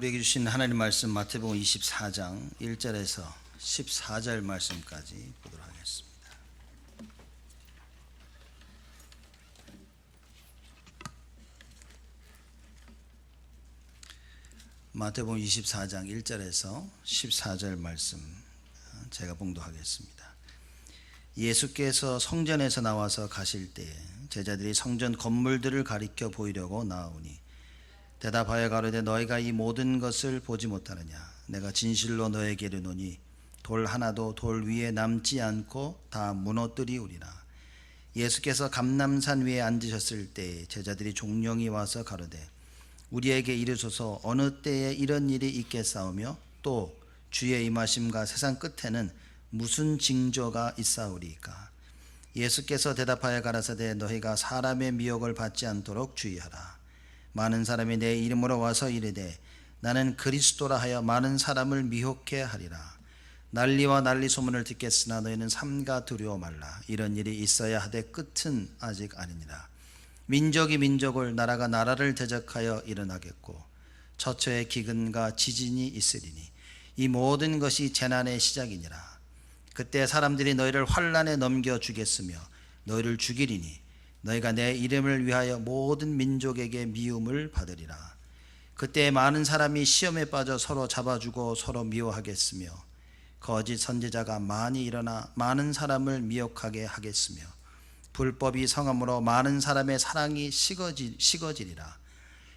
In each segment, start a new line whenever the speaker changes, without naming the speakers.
우리에게 주신 하나님 말씀 마태복음 24장 1절에서 14절 말씀까지 보도록 하겠습니다. 마태복음 24장 1절에서 14절 말씀 제가 봉독하겠습니다. 예수께서 성전에서 나와서 가실 때에 제자들이 성전 건물들을 가리켜 보이려고 나아오니 대답하여 가로되 너희가 이 모든 것을 보지 못하느냐? 내가 진실로 너희에게 이르노니 돌 하나도 돌 위에 남지 않고 다 무너뜨리우리라. 예수께서 감람산 위에 앉으셨을 때 제자들이 종령이 와서 가로되 우리에게 이르소서 어느 때에 이런 일이 있겠사오며 또 주의 임하심과 세상 끝에는 무슨 징조가 있사오리이까? 예수께서 대답하여 가라사대 너희가 사람의 미혹을 받지 않도록 주의하라. 많은 사람이 내 이름으로 와서 이르되 나는 그리스도라 하여 많은 사람을 미혹해 하리라. 난리와 난리 소문을 듣겠으나 너희는 삼가 두려워 말라. 이런 일이 있어야 하되 끝은 아직 아니니라. 민족이 민족을 나라가 나라를 대적하여 일어나겠고 처처에 기근과 지진이 있으리니 이 모든 것이 재난의 시작이니라. 그때 사람들이 너희를 환난에 넘겨주겠으며 너희를 죽이리니 너희가 내 이름을 위하여 모든 민족에게 미움을 받으리라. 그때 많은 사람이 시험에 빠져 서로 잡아주고 서로 미워하겠으며 거짓 선지자가 많이 일어나 많은 사람을 미혹하게 하겠으며 불법이 성함으로 많은 사람의 사랑이 식어지리라.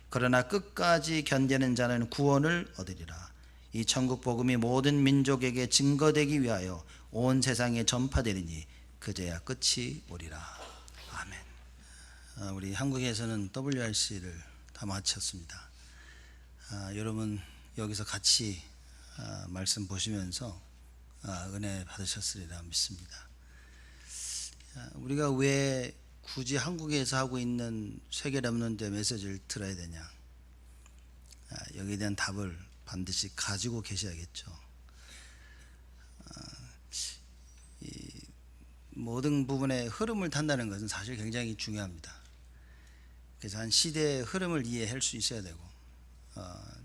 그러나 끝까지 견디는 자는 구원을 얻으리라. 이 천국 복음이 모든 민족에게 증거되기 위하여 온 세상에 전파되리니 그제야 끝이 오리라. 우리 한국에서는 WRC를 다 마쳤습니다. 여러분 여기서 같이 말씀 보시면서 은혜 받으셨으리라 믿습니다. 우리가 왜 굳이 한국에서 하고 있는 세계 렘넌트 메시지를 들어야 되냐? 여기에 대한 답을 반드시 가지고 계셔야겠죠. 모든 부분의 흐름을 탄다는 것은 사실 굉장히 중요합니다. 그래서 한 시대의 흐름을 이해할 수 있어야 되고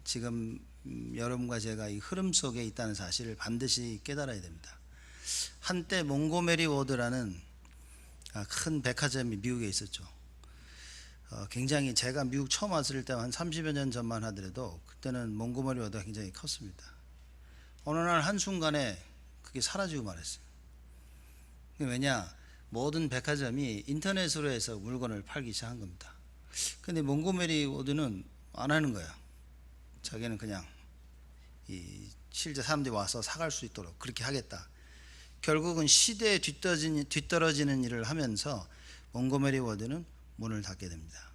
지금 여러분과 제가 이 흐름 속에 있다는 사실을 반드시 깨달아야 됩니다. 한때 몽고메리 워드라는 큰 백화점이 미국에 있었죠. 굉장히 제가 미국 처음 왔을 때 한 30여 년 전만 하더라도 그때는 몽고메리 워드가 굉장히 컸습니다. 어느 날 한순간에 그게 사라지고 말았어요. 왜냐? 모든 백화점이 인터넷으로 해서 물건을 팔기 시작한 겁니다. 근데 몽고메리 워드는 안 하는 거야. 자기는 그냥 실제 사람들이 와서 사갈 수 있도록 그렇게 하겠다. 결국은 시대에 뒤떨어지는 일을 하면서 몽고메리 워드는 문을 닫게 됩니다.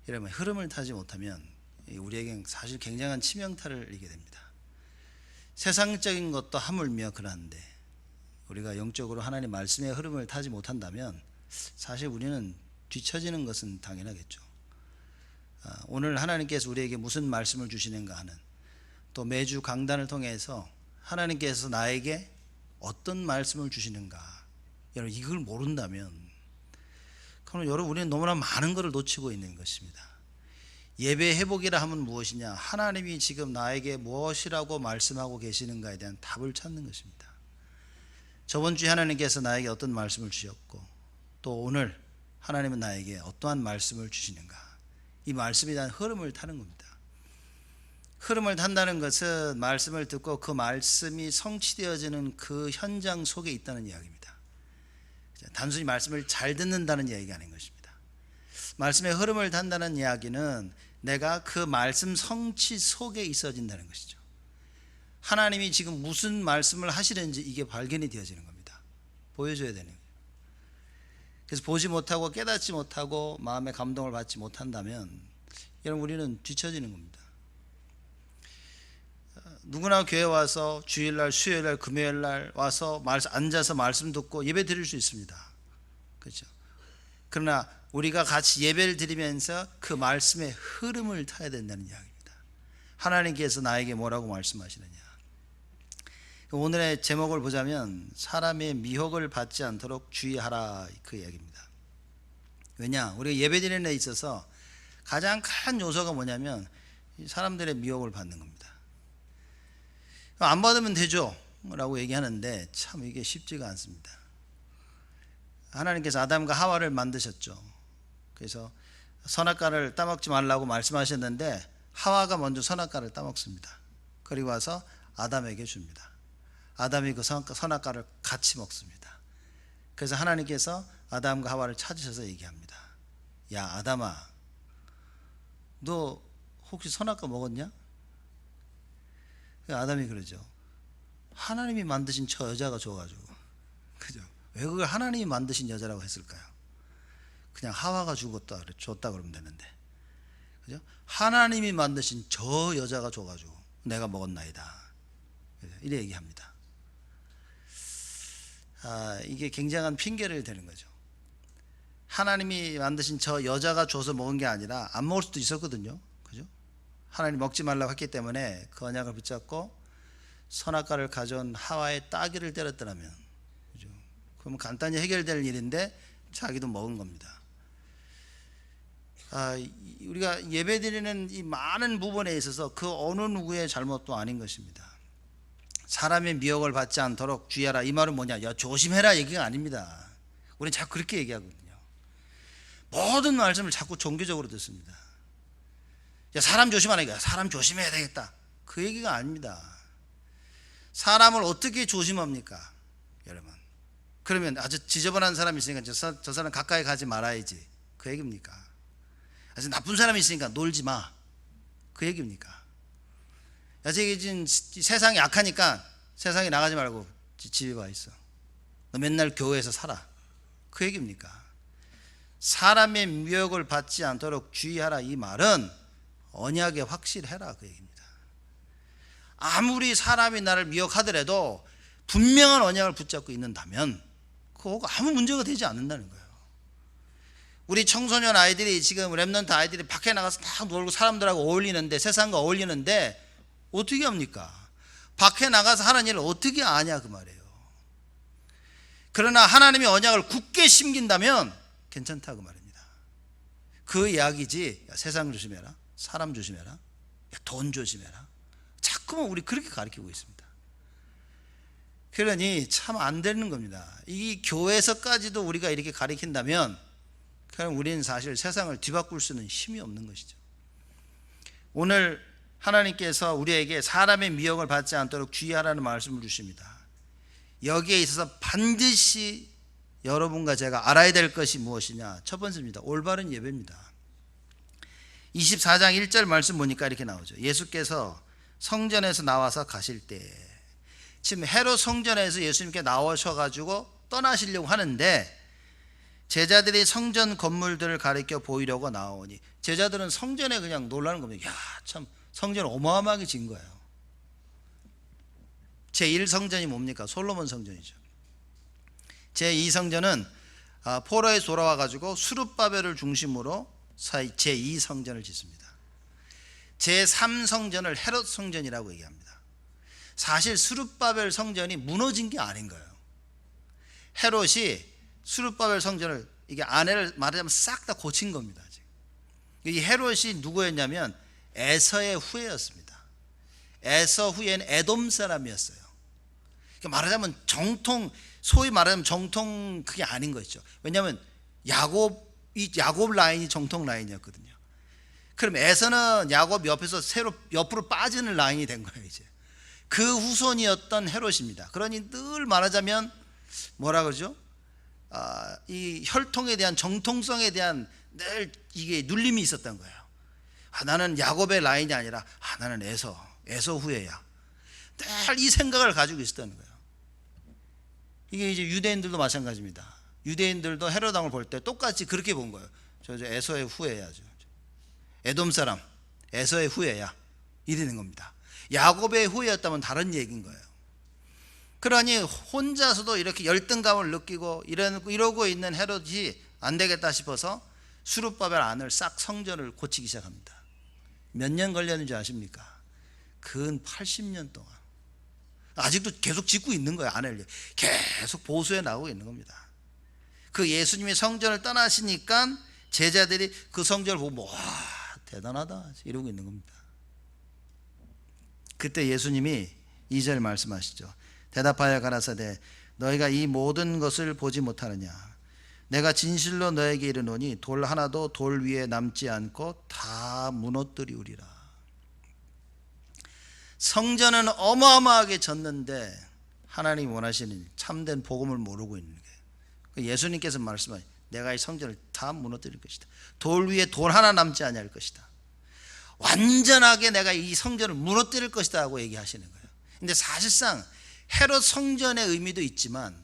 이러면 흐름을 타지 못하면 우리에겐 사실 굉장한 치명타를 입게 됩니다. 세상적인 것도 하물며 그러한데 우리가 영적으로 하나님 말씀의 흐름을 타지 못한다면 사실 우리는 뒤처지는 것은 당연하겠죠. 오늘 하나님께서 우리에게 무슨 말씀을 주시는가 하는, 또 매주 강단을 통해서 하나님께서 나에게 어떤 말씀을 주시는가, 여러분 이걸 모른다면 그럼 여러분 우리는 너무나 많은 것을 놓치고 있는 것입니다. 예배 회복이라 하면 무엇이냐? 하나님이 지금 나에게 무엇이라고 말씀하고 계시는가에 대한 답을 찾는 것입니다. 저번 주에 하나님께서 나에게 어떤 말씀을 주셨고 또 오늘 하나님은 나에게 어떠한 말씀을 주시는가, 이 말씀에 대한 흐름을 타는 겁니다. 흐름을 탄다는 것은 말씀을 듣고 그 말씀이 성취되어지는 그 현장 속에 있다는 이야기입니다. 단순히 말씀을 잘 듣는다는 이야기가 아닌 것입니다. 말씀의 흐름을 탄다는 이야기는 내가 그 말씀 성취 속에 있어진다는 것이죠. 하나님이 지금 무슨 말씀을 하시는지 이게 발견이 되어지는 겁니다. 보여줘야 되는 거예요. 그래서 보지 못하고 깨닫지 못하고 마음의 감동을 받지 못한다면 여러분 우리는 뒤처지는 겁니다. 누구나 교회 와서 주일날, 수요일날, 금요일날 와서 앉아서 말씀 듣고 예배 드릴 수 있습니다. 그렇죠? 그러나 우리가 같이 예배를 드리면서 그 말씀의 흐름을 타야 된다는 이야기입니다. 하나님께서 나에게 뭐라고 말씀하시느냐? 오늘의 제목을 보자면 사람의 미혹을 받지 않도록 주의하라, 그 이야기입니다. 왜냐? 우리가 예배드리는 데 있어서 가장 큰 요소가 뭐냐면 사람들의 미혹을 받는 겁니다. 안 받으면 되죠 라고 얘기하는데 참 이게 쉽지가 않습니다. 하나님께서 아담과 하와를 만드셨죠. 그래서 선악과를 따먹지 말라고 말씀하셨는데 하와가 먼저 선악과를 따먹습니다. 그리고 와서 아담에게 줍니다. 아담이 그 선악과를 같이 먹습니다. 그래서 하나님께서 아담과 하와를 찾으셔서 얘기합니다. 야 아담아, 너 혹시 선악과 먹었냐? 아담이 그러죠. 하나님이 만드신 저 여자가 줘가지고. 그죠? 왜 그걸 하나님이 만드신 여자라고 했을까요? 그냥 하와가 줬다 그러면 되는데. 그죠? 하나님이 만드신 저 여자가 줘가지고 내가 먹었나이다. 이래 얘기합니다. 이게 굉장한 핑계를 대는 거죠. 하나님이 만드신 저 여자가 줘서 먹은 게 아니라 안 먹을 수도 있었거든요. 그죠? 하나님 먹지 말라고 했기 때문에 그 언약을 붙잡고 선악과를 가져온 하와의 따귀를 때렸더라면, 그죠? 그러면 간단히 해결될 일인데 자기도 먹은 겁니다. 우리가 예배드리는 이 많은 부분에 있어서 그 어느 누구의 잘못도 아닌 것입니다. 사람의 미혹을 받지 않도록 주의하라. 이 말은 뭐냐? 야 조심해라 얘기가 아닙니다. 우리는 자꾸 그렇게 얘기하거든요. 모든 말씀을 자꾸 종교적으로 듣습니다. 야 사람 조심하라니까. 사람 조심해야 되겠다. 그 얘기가 아닙니다. 사람을 어떻게 조심합니까 여러분? 그러면 아주 지저분한 사람이 있으니까 저 사람 가까이 가지 말아야지, 그 얘기입니까? 아주 나쁜 사람이 있으니까 놀지 마, 그 얘기입니까? 야 저기 지금 세상이 약하니까 세상에 나가지 말고 집에 와 있어, 너 맨날 교회에서 살아, 그 얘기입니까? 사람의 미혹을 받지 않도록 주의하라. 이 말은 언약에 확실해라, 그 얘기입니다. 아무리 사람이 나를 미혹하더라도 분명한 언약을 붙잡고 있는다면 그거 아무 문제가 되지 않는다는 거예요. 우리 청소년 아이들이 지금 랩넌트 아이들이 밖에 나가서 다 놀고 사람들하고 어울리는데, 세상과 어울리는데 어떻게 합니까? 밖에 나가서 하는 일을 어떻게 아냐 그 말이에요. 그러나 하나님의 언약을 굳게 심긴다면 괜찮다 그 말입니다. 그 이야기지. 야, 세상 조심해라, 사람 조심해라, 야, 돈 조심해라. 자꾸만 우리 그렇게 가르치고 있습니다. 그러니 참 안 되는 겁니다. 이 교회에서까지도 우리가 이렇게 가르친다면 그럼 우리는 사실 세상을 뒤바꿀 수는 힘이 없는 것이죠. 오늘 하나님께서 우리에게 사람의 미혹을 받지 않도록 주의하라는 말씀을 주십니다. 여기에 있어서 반드시 여러분과 제가 알아야 될 것이 무엇이냐? 첫 번째입니다. 올바른 예배입니다. 24장 1절 말씀 보니까 이렇게 나오죠. 예수께서 성전에서 나와서 가실 때, 지금 헤롯 성전에서 예수님께 나오셔가지고 떠나시려고 하는데 제자들이 성전 건물들을 가리켜 보이려고 나오니, 제자들은 성전에 그냥 놀라는 겁니다. 야, 참 성전 어마어마하게 진 거예요. 제1성전이 뭡니까? 솔로몬 성전이죠. 제2성전은 포로에서 돌아와가지고 수룹바벨을 중심으로 제2성전을 짓습니다. 제3성전을 헤롯 성전이라고 얘기합니다. 사실 수룹바벨 성전이 무너진 게 아닌 거예요. 헤롯이 수룹바벨 성전을, 이게 안에를 말하자면 싹 다 고친 겁니다. 이 헤롯이 누구였냐면 에서의 후예였습니다. 에서 후예는 에돔 사람이었어요. 말하자면 정통, 소위 말하자면 정통 그게 아닌 것이죠. 왜냐하면 야곱 라인이 정통 라인이었거든요. 그럼 에서는 야곱 옆에서 새로 옆으로 빠지는 라인이 된 거예요. 이제 그 후손이었던 헤롯입니다. 그러니 늘 말하자면 뭐라 그러죠? 이 혈통에 대한 정통성에 대한 늘 이게 눌림이 있었던 거예요. 나는 야곱의 라인이 아니라 나는 에서 후예야. 늘 이 생각을 가지고 있었다는 거예요. 이게 이제 유대인들도 마찬가지입니다. 유대인들도 헤롯 왕을 볼 때 똑같이 그렇게 본 거예요. 저 에서의 후예야, 에돔 사람, 에서의 후예야, 이러는 겁니다. 야곱의 후예였다면 다른 얘기인 거예요. 그러니 혼자서도 이렇게 열등감을 느끼고 이러고 있는 헤롯이 안 되겠다 싶어서 수룹바벨 안을 싹 성전을 고치기 시작합니다. 몇 년 걸렸는지 아십니까? 근 80년 동안. 아직도 계속 짓고 있는 거예요. 안을 계속 보수해 나오고 있는 겁니다. 그 예수님이 성전을 떠나시니까 제자들이 그 성전을 보고 와 대단하다 이러고 있는 겁니다. 그때 예수님이 2절 말씀하시죠. 대답하여 가라사대 너희가 이 모든 것을 보지 못하느냐. 내가 진실로 너에게 이르노니 돌 하나도 돌 위에 남지 않고 다 무너뜨리우리라. 성전은 어마어마하게 졌는데 하나님이 원하시는 참된 복음을 모르고 있는 거예요. 예수님께서 말씀하신 내가 이 성전을 다 무너뜨릴 것이다. 돌 위에 돌 하나 남지 아니할 것이다. 완전하게 내가 이 성전을 무너뜨릴 것이다 하고 얘기하시는 거예요. 근데 사실상 헤롯 성전의 의미도 있지만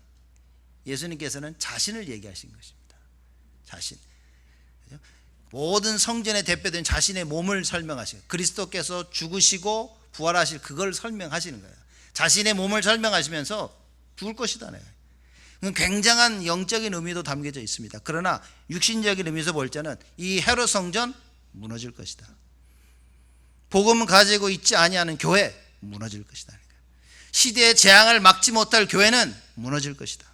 예수님께서는 자신을 얘기하신 것입니다. 자신. 모든 성전의 대표된 자신의 몸을 설명하시고 그리스도께서 죽으시고 부활하실 그걸 설명하시는 거예요. 자신의 몸을 설명하시면서 죽을 것이다. 굉장한 영적인 의미도 담겨져 있습니다. 그러나 육신적인 의미에서 볼 때는 이 헤롯 성전 무너질 것이다. 복음을 가지고 있지 아니하는 교회 무너질 것이다. 시대의 재앙을 막지 못할 교회는 무너질 것이다.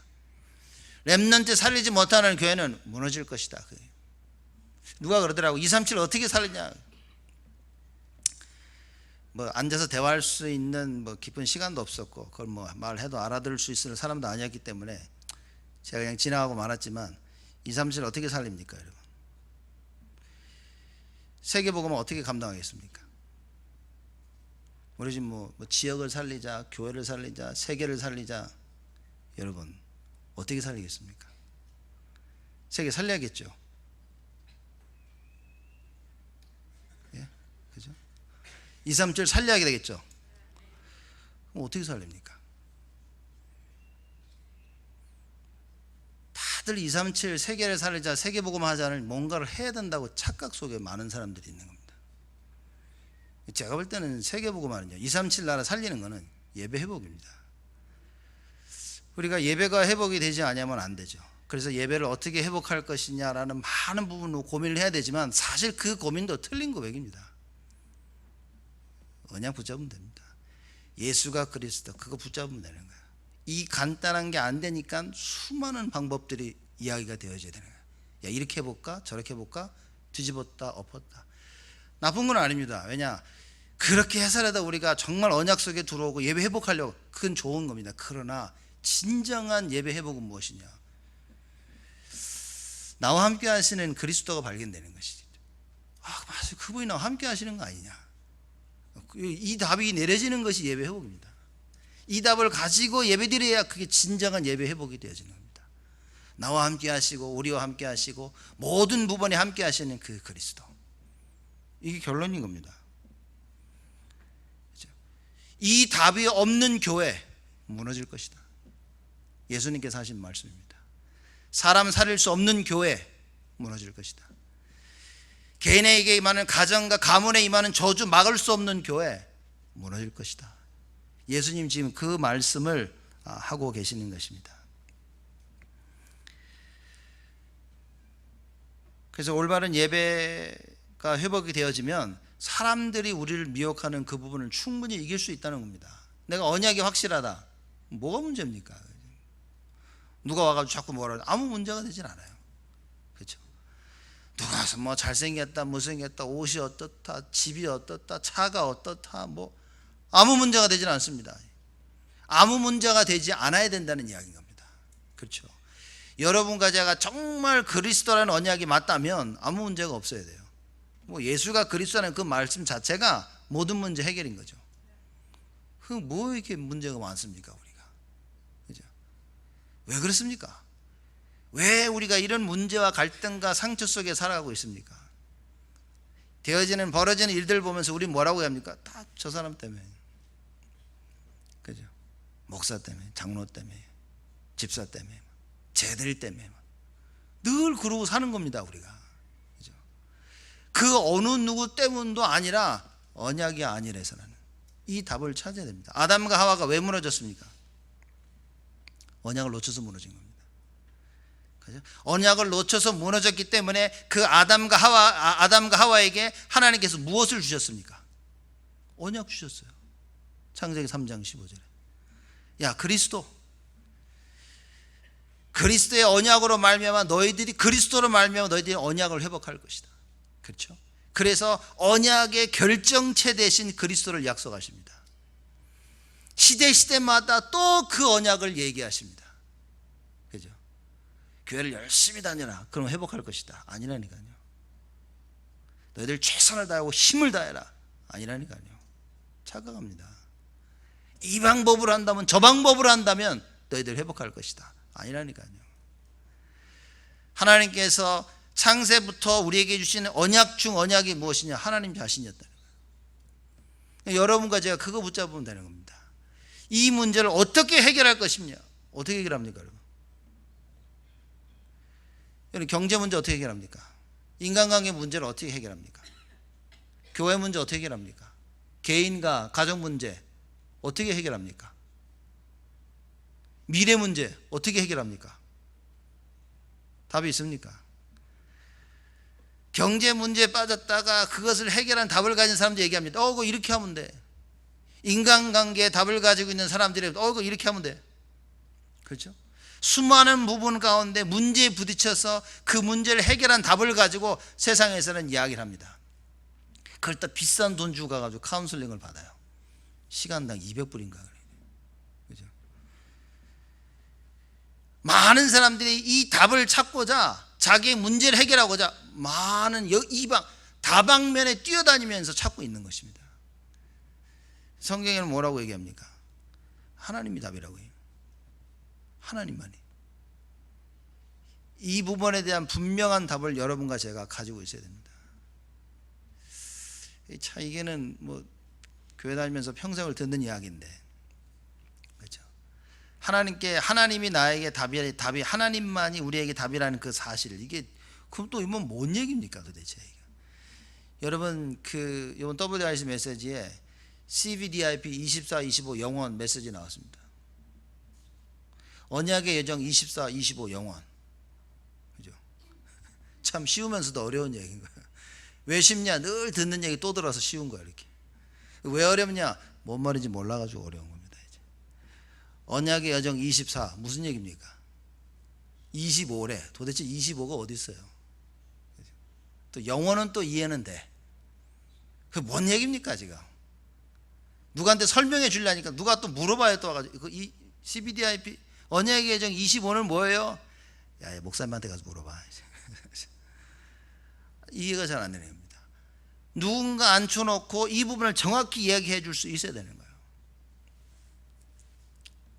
렘넌트 살리지 못하는 교회는 무너질 것이다. 누가 그러더라고 237 어떻게 살리냐. 뭐 앉아서 대화할 수 있는 뭐 깊은 시간도 없었고 그걸 뭐 말해도 알아들을 수 있을 사람도 아니었기 때문에 제가 그냥 지나가고 말았지만 237 어떻게 살립니까 여러분? 세계복음은 어떻게 감당하겠습니까? 우리 지금 뭐 지역을 살리자, 교회를 살리자, 세계를 살리자. 여러분 어떻게 살리겠습니까? 세계 살려야겠죠. 예, 그죠? 237 살려야 되겠죠. 그럼 어떻게 살립니까? 다들 237 세계를 살리자, 세계복음 하자는 뭔가를 해야 된다고 착각 속에 많은 사람들이 있는 겁니다. 제가 볼 때는 세계복음은요 237 나라 살리는 것은 예배 회복입니다. 우리가 예배가 회복이 되지 않으면 안 되죠. 그래서 예배를 어떻게 회복할 것이냐라는 많은 부분으로 고민을 해야 되지만 사실 그 고민도 틀린 고백입니다. 언약 붙잡으면 됩니다. 예수가 그리스도 그거 붙잡으면 되는 거예요. 이 간단한 게 안 되니까 수많은 방법들이 이야기가 되어져야 되는 거예요. 야 이렇게 해볼까 저렇게 해볼까 뒤집었다 엎었다. 나쁜 건 아닙니다. 왜냐 그렇게 해서라도 우리가 정말 언약 속에 들어오고 예배 회복하려고 그건 좋은 겁니다. 그러나 진정한 예배 회복은 무엇이냐. 나와 함께 하시는 그리스도가 발견되는 것이죠. 맞아요. 그분이 나와 함께 하시는 거 아니냐. 이 답이 내려지는 것이 예배 회복입니다. 이 답을 가지고 예배 드려야 그게 진정한 예배 회복이 되어지는 겁니다. 나와 함께 하시고 우리와 함께 하시고 모든 부분에 함께 하시는 그 그리스도. 이게 결론인 겁니다. 이 답이 없는 교회 무너질 것이다. 예수님께서 하신 말씀입니다. 사람 살릴 수 없는 교회 무너질 것이다. 개인에게 임하는 가정과 가문에 임하는 저주 막을 수 없는 교회 무너질 것이다. 예수님 지금 그 말씀을 하고 계시는 것입니다. 그래서 올바른 예배가 회복이 되어지면 사람들이 우리를 미혹하는 그 부분을 충분히 이길 수 있다는 겁니다. 내가 언약이 확실하다. 뭐가 문제입니까? 누가 와가지고 자꾸 뭐라 해도 아무 문제가 되진 않아요. 그렇죠? 누가 와서 뭐 잘생겼다, 못생겼다, 옷이 어떻다, 집이 어떻다, 차가 어떻다, 뭐 아무 문제가 되진 않습니다. 아무 문제가 되지 않아야 된다는 이야기인 겁니다. 그렇죠? 여러분과 제가 정말 그리스도라는 언약이 맞다면 아무 문제가 없어야 돼요. 뭐 예수가 그리스도라는 그 말씀 자체가 모든 문제 해결인 거죠. 그 뭐 이렇게 문제가 많습니까 우리가? 그죠? 왜 그렇습니까? 왜 우리가 이런 문제와 갈등과 상처 속에 살아가고 있습니까? 되어지는 벌어지는 일들 보면서 우리 뭐라고 합니까? 다 저 사람 때문에. 그죠? 목사 때문에, 장로 때문에, 집사 때문에, 쟤들 때문에 늘 그러고 사는 겁니다 우리가. 그죠? 그 어느 누구 때문도 아니라 언약이 아니라서는 이 답을 찾아야 됩니다. 아담과 하와가 왜 무너졌습니까? 언약을 놓쳐서 무너진 겁니다. 그죠? 언약을 놓쳐서 무너졌기 때문에 그 아담과 하와에게 하나님께서 무엇을 주셨습니까? 언약 주셨어요. 창세기 3장 15절에. 야 그리스도의 언약으로 말미암아 너희들이 그리스도로 말미암아 너희들이 언약을 회복할 것이다. 그렇죠? 그래서 언약의 결정체 대신 그리스도를 약속하십니다. 시대마다 또 그 언약을 얘기하십니다. 그죠? 교회를 열심히 다녀라. 그럼 회복할 것이다. 아니라니까요. 너희들 최선을 다하고 힘을 다해라. 아니라니까요. 착각합니다. 이 방법으로 한다면, 저 방법으로 한다면 너희들 회복할 것이다. 아니라니까요. 하나님께서 창세부터 우리에게 주시는 언약 중 언약이 무엇이냐? 하나님 자신이었다는 거예요. 여러분과 제가 그거 붙잡으면 되는 겁니다. 이 문제를 어떻게 해결할 것이냐? 어떻게 해결합니까, 여러분? 여러분, 경제 문제 어떻게 해결합니까? 인간관계 문제를 어떻게 해결합니까? 교회 문제 어떻게 해결합니까? 개인과 가정 문제 어떻게 해결합니까? 미래 문제 어떻게 해결합니까? 답이 있습니까? 경제 문제에 빠졌다가 그것을 해결한 답을 가진 사람들 얘기합니다. 그거 이렇게 하면 돼. 인간관계에 답을 가지고 있는 사람들이 그거 이렇게 하면 돼. 그렇죠? 수많은 부분 가운데 문제에 부딪혀서 그 문제를 해결한 답을 가지고 세상에서는 이야기를 합니다. 그걸 또 비싼 돈 주고 가가지고 카운슬링을 받아요. 시간당 200불인가 그래요. 그죠? 많은 사람들이 이 답을 찾고자 자기의 문제를 해결하고자 많은 이방 다방면에 뛰어다니면서 찾고 있는 것입니다. 성경에는 뭐라고 얘기합니까? 하나님이 답이라고 해요. 하나님만이. 이 부분에 대한 분명한 답을 여러분과 제가 가지고 있어야 됩니다. 참 이게는 뭐 교회 다니면서 평생을 듣는 이야기인데, 그렇죠? 하나님이 나에게 답이 하나님만이 우리에게 답이라는 그 사실, 이게 그럼 또 이건 뭔 얘기입니까 도대체? 여러분 이번 WRC 메시지에 CVDIP 24, 25 영원 메시지 나왔습니다. 언약의 여정 24, 25 영원. 그죠? 참 쉬우면서도 어려운 얘기인 거예요. 왜 쉽냐? 늘 듣는 얘기 또 들어서 쉬운 거야 이렇게. 왜 어렵냐? 뭔 말인지 몰라가지고 어려운 겁니다. 이제. 언약의 여정 24 무슨 얘기입니까? 25래. 도대체 25가 어디 있어요? 또 영원은 또 이해는 돼. 그게 뭔 얘기입니까 지금? 누구한테 설명해 주려니까 누가 또 물어봐야 또 와가지고 이 CBDIP 언약의 여정 25는 뭐예요? 야, 목사님한테 가서 물어봐. 이해가 잘 안 되는 겁니다. 누군가 앉혀놓고 이 부분을 정확히 이야기해 줄 수 있어야 되는 거예요.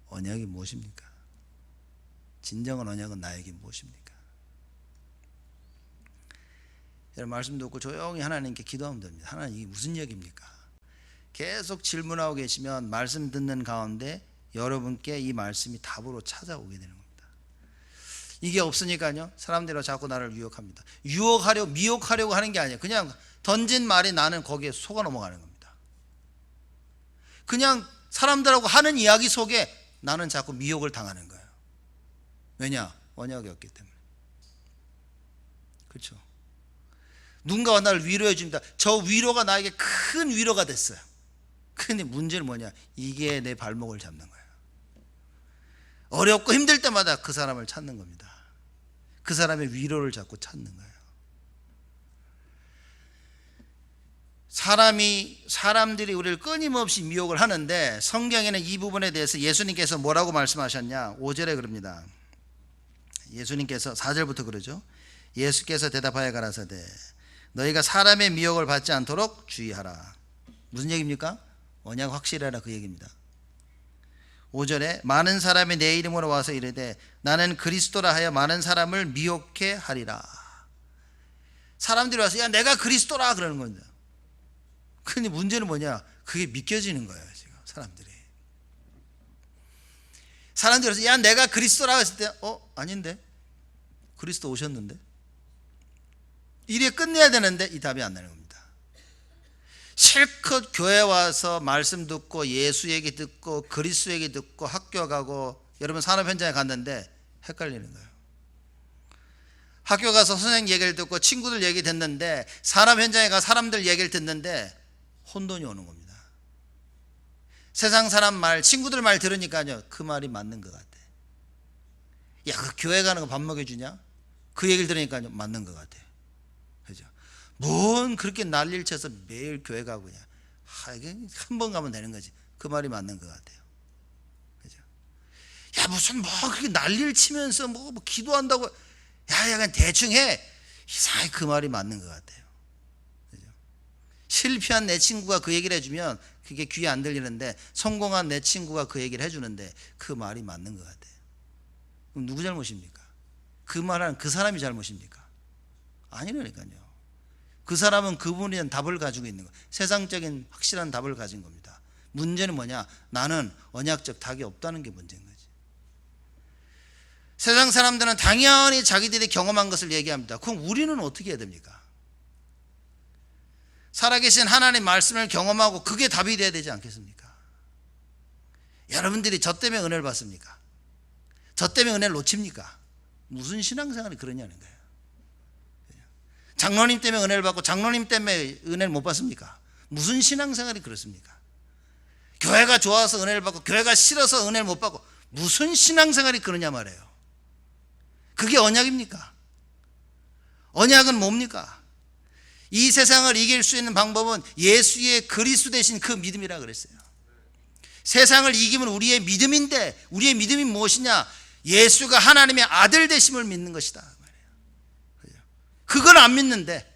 언약이 무엇입니까? 진정한 언약은 나에게 무엇입니까? 여러분 말씀 듣고 조용히 하나님께 기도하면 됩니다. 하나님 이게 무슨 얘기입니까? 계속 질문하고 계시면 말씀 듣는 가운데 여러분께 이 말씀이 답으로 찾아오게 되는 겁니다. 이게 없으니까요 사람들이 자꾸 나를 유혹합니다. 미혹하려고 하는 게 아니에요. 그냥 던진 말이 나는 거기에 속아 넘어가는 겁니다. 그냥 사람들하고 하는 이야기 속에 나는 자꾸 미혹을 당하는 거예요. 왜냐? 언약이 없기 때문에. 그렇죠? 누군가가 나를 위로해 줍니다. 저 위로가 나에게 큰 위로가 됐어요. 근데 문제는 뭐냐? 이게 내 발목을 잡는 거예요. 어렵고 힘들 때마다 그 사람을 찾는 겁니다. 그 사람의 위로를 자꾸 찾는 거예요. 사람들이 우리를 끊임없이 미혹을 하는데 성경에는 이 부분에 대해서 예수님께서 뭐라고 말씀하셨냐? 5절에 그럽니다. 예수님께서 4절부터 그러죠. 예수께서 대답하여 가라사대 너희가 사람의 미혹을 받지 않도록 주의하라. 무슨 얘기입니까? 언약 확실하라 그 얘기입니다. 5절에 많은 사람이 내 이름으로 와서 이르되 나는 그리스도라 하여 많은 사람을 미혹해 하리라. 사람들이 와서 야 내가 그리스도라 그러는 겁니다. 근데 문제는 뭐냐? 그게 믿겨지는 거예요. 지금 사람들이 와서 야 내가 그리스도라 했을 때 아닌데 그리스도 오셨는데 이래 끝내야 되는데 이 답이 안 나는 겁니다. 실컷 교회 와서 말씀 듣고 예수 얘기 듣고 그리스도 얘기 듣고 학교 가고 여러분 산업 현장에 갔는데 헷갈리는 거예요. 학교 가서 선생님 얘기를 듣고 친구들 얘기 듣는데 산업 현장에 가 사람들 얘기를 듣는데 혼돈이 오는 겁니다. 세상 사람 말 친구들 말 들으니까요 그 말이 맞는 것 같아. 야 그 교회 가는 거 밥 먹여주냐? 그 얘기를 들으니까요 맞는 것 같아. 그죠? 뭔 그렇게 난리를 쳐서 매일 교회 가고 그냥 이게 한 번 가면 되는 거지. 그 말이 맞는 것 같아요. 야 무슨 뭐 그렇게 난리를 치면서 뭐 기도한다고 야 그냥 대충 해. 이상하게 그 말이 맞는 것 같아요. 그죠? 실패한 내 친구가 그 얘기를 해주면 그게 귀에 안 들리는데 성공한 내 친구가 그 얘기를 해주는데 그 말이 맞는 것 같아요. 그럼 누구 잘못입니까? 그 말하는 그 사람이 잘못입니까? 아니라니까요. 그 사람은 그분에 대한 답을 가지고 있는 거예요. 세상적인 확실한 답을 가진 겁니다. 문제는 뭐냐? 나는 언약적 답이 없다는 게 문제인 거지. 세상 사람들은 당연히 자기들이 경험한 것을 얘기합니다. 그럼 우리는 어떻게 해야 됩니까? 살아계신 하나님의 말씀을 경험하고 그게 답이 돼야 되지 않겠습니까? 여러분들이 저 때문에 은혜를 받습니까? 저 때문에 은혜를 놓칩니까? 무슨 신앙생활이 그러냐는 거예요. 장로님 때문에 은혜를 받고 장로님 때문에 은혜를 못 받습니까? 무슨 신앙생활이 그렇습니까? 교회가 좋아서 은혜를 받고 교회가 싫어서 은혜를 못 받고 무슨 신앙생활이 그러냐 말이에요. 그게 언약입니까? 언약은 뭡니까? 이 세상을 이길 수 있는 방법은 예수의 그리스도 되신 그 믿음이라 그랬어요. 세상을 이기면 우리의 믿음인데 우리의 믿음이 무엇이냐? 예수가 하나님의 아들 되심을 믿는 것이다 말이에요. 그걸 안 믿는데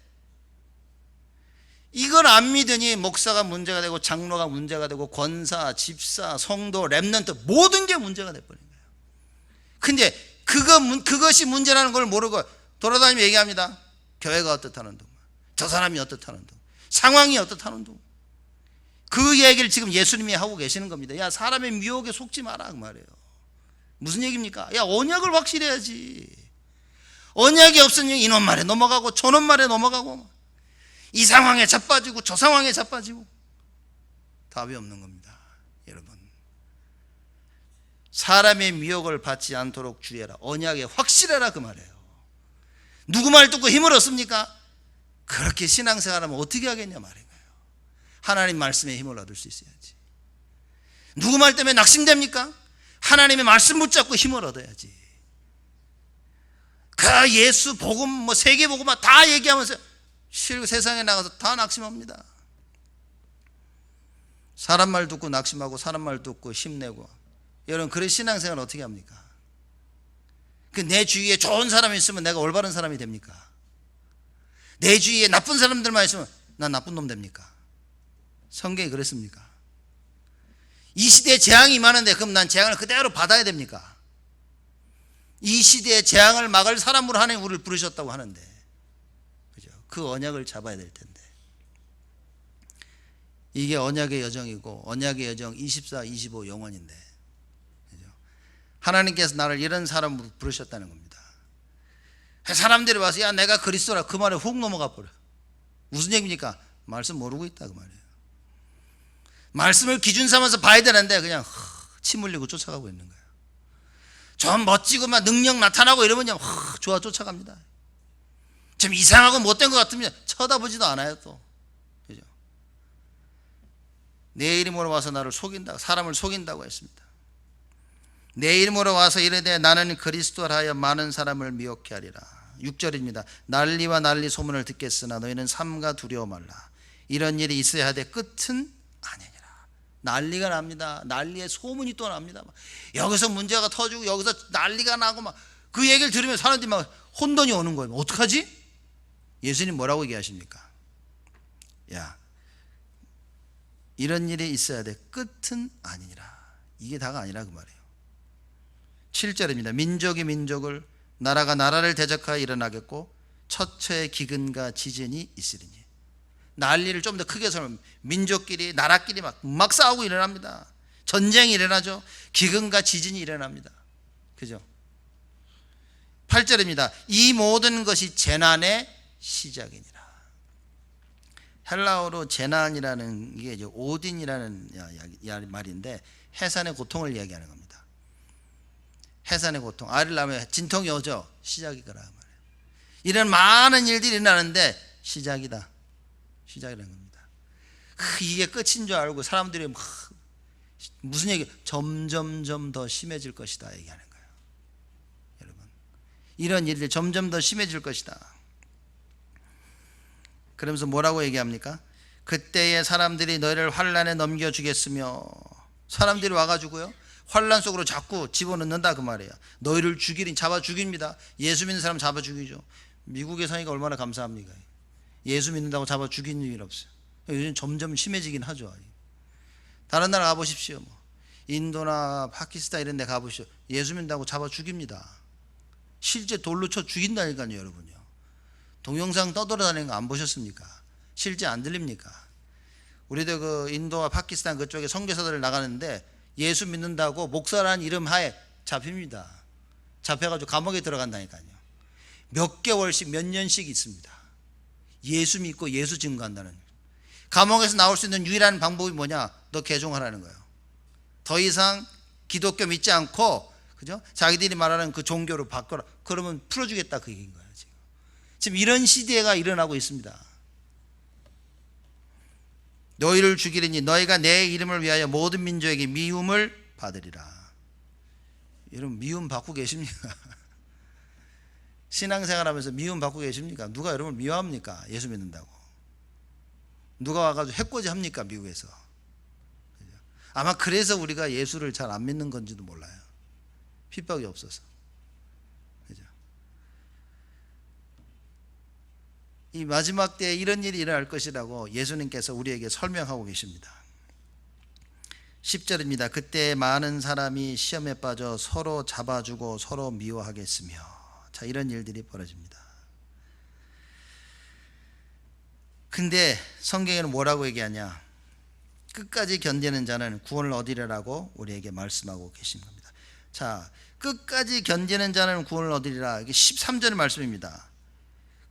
이걸 안 믿으니 목사가 문제가 되고 장로가 문제가 되고 권사, 집사, 성도, 렘넌트 모든 게 문제가 돼버린 거예요. 근데 그것이 문제라는 걸 모르고 돌아다니며 얘기합니다. 교회가 어떻다는 둥, 저 사람이 어떻다는 둥, 상황이 어떻다는 둥. 그 얘기를 지금 예수님이 하고 계시는 겁니다. 야 사람의 미혹에 속지 마라 그 말이에요. 무슨 얘기입니까? 야 언약을 확실히 해야지. 언약이 없으면 이놈 말에 넘어가고 저놈 말에 넘어가고 이 상황에 자빠지고 저 상황에 자빠지고 답이 없는 겁니다. 여러분 사람의 미혹을 받지 않도록 주의해라. 언약에 확실해라 그 말이에요. 누구 말 듣고 힘을 얻습니까? 그렇게 신앙생활하면 어떻게 하겠냐 말인 거예요. 하나님 말씀에 힘을 얻을 수 있어야지. 누구 말 때문에 낙심됩니까? 하나님의 말씀 붙잡고 힘을 얻어야지. 그 예수 복음 뭐 세계 복음 다 얘기하면서 실제 세상에 나가서 다 낙심합니다. 사람 말 듣고 낙심하고 사람 말 듣고 힘내고 여러분 그런 신앙생활 어떻게 합니까? 그 내 주위에 좋은 사람이 있으면 내가 올바른 사람이 됩니까? 내 주위에 나쁜 사람들만 있으면 난 나쁜 놈 됩니까? 성경이 그랬습니까? 이 시대에 재앙이 임하는데 그럼 난 재앙을 그대로 받아야 됩니까? 이 시대에 재앙을 막을 사람으로 하나님 우리를 부르셨다고 하는데 그죠? 그 언약을 잡아야 될 텐데 이게 언약의 여정이고 언약의 여정 24, 25 영원인데 그죠? 하나님께서 나를 이런 사람으로 부르셨다는 겁니다. 사람들이 와서 야 내가 그리스도라 그 말에 훅 넘어가 버려. 무슨 얘기입니까? 말씀 모르고 있다 그 말이에요. 말씀을 기준 삼아서 봐야 되는데 그냥 침 흘리고 쫓아가고 있는 거예요. 좀 멋지고 막 능력 나타나고 이러면 좋아 쫓아갑니다. 좀 이상하고 못된 것 같으면 쳐다보지도 않아요 또. 그죠? 내 이름으로 와서 나를 속인다, 사람을 속인다고 했습니다. 내 이름으로 와서 이르되 나는 그리스도라 하여 많은 사람을 미혹케 하리라. 6절입니다. 난리와 난리 소문을 듣겠으나 너희는 삼가 두려워 말라. 이런 일이 있어야 하되 끝은 아니니라. 난리가 납니다. 난리의 소문이 또 납니다. 여기서 문제가 터지고 여기서 난리가 나고 막 그 얘기를 들으면 사람들이 막 혼돈이 오는 거예요. 어떡하지? 예수님 뭐라고 얘기하십니까? 야, 이런 일이 있어야 돼. 끝은 아니니라. 이게 다가 아니라 그 말이에요. 7절입니다. 민족이 민족을 나라가 나라를 대적하여 일어나겠고 처처의 기근과 지진이 있으리니. 난리를 좀 더 크게 설명. 민족끼리 나라끼리 막 싸우고 일어납니다. 전쟁이 일어나죠. 기근과 지진이 일어납니다. 그죠? 8절입니다. 이 모든 것이 재난의 시작이니라. 헬라어로 재난이라는 게 이제 오딘이라는 말인데 해산의 고통을 이야기하는 겁니다. 해산의 고통. 아이를 낳으면 진통이 오죠. 시작이 그라 말이에요. 이런 많은 일들이 일어나는데 시작이다. 시작이라는 겁니다. 이게 끝인 줄 알고 사람들이 막 무슨 얘기? 점점점 더 심해질 것이다 얘기하는 거예요. 여러분, 이런 일들이 점점 더 심해질 것이다. 그러면서 뭐라고 얘기합니까? 그때의 사람들이 너희를 환난에 넘겨주겠으며 사람들이 와가지고요 환란 속으로 자꾸 집어넣는다 그 말이에요. 너희를 죽이린 잡아 죽입니다. 예수 믿는 사람 잡아 죽이죠. 미국에 사니까 얼마나 감사합니까? 예수 믿는다고 잡아 죽이는 일 없어요. 요즘 점점 심해지긴 하죠. 다른 나라 가보십시오. 인도나 파키스탄 이런 데 가보십시오. 예수 믿는다고 잡아 죽입니다. 실제 돌로 쳐 죽인다니까요, 여러분요. 동영상 떠돌아다니는 거 안 보셨습니까? 실제 안 들립니까? 우리도 그 인도와 파키스탄 그쪽에 선교사들 나가는데 예수 믿는다고 목사라는 이름 하에 잡힙니다. 잡혀가지고 감옥에 들어간다니까요. 몇 개월씩 몇 년씩 있습니다. 예수 믿고 예수 증거한다는. 감옥에서 나올 수 있는 유일한 방법이 뭐냐? 너 개종하라는 거예요. 더 이상 기독교 믿지 않고, 그죠? 자기들이 말하는 그 종교로 바꿔라. 그러면 풀어주겠다 그 얘기인 거예요. 지금 이런 시대가 일어나고 있습니다. 너희를 죽이리니 너희가 내 이름을 위하여 모든 민족에게 미움을 받으리라. 여러분 미움 받고 계십니까? 신앙생활하면서 미움 받고 계십니까? 누가 여러분을 미워합니까? 예수 믿는다고. 누가 와가지고 해코지 합니까? 미국에서. 아마 그래서 우리가 예수를 잘 안 믿는 건지도 몰라요. 핍박이 없어서. 그죠? 이 마지막 때에 이런 일이 일어날 것이라고 예수님께서 우리에게 설명하고 계십니다. 10절입니다. 그때 많은 사람이 시험에 빠져 서로 잡아주고 서로 미워하겠으며. 자, 이런 일들이 벌어집니다. 근데 성경에는 뭐라고 얘기하냐? 끝까지 견디는 자는 구원을 얻으리라고 우리에게 말씀하고 계신 겁니다. 자, 끝까지 견디는 자는 구원을 얻으리라. 이게 13절의 말씀입니다.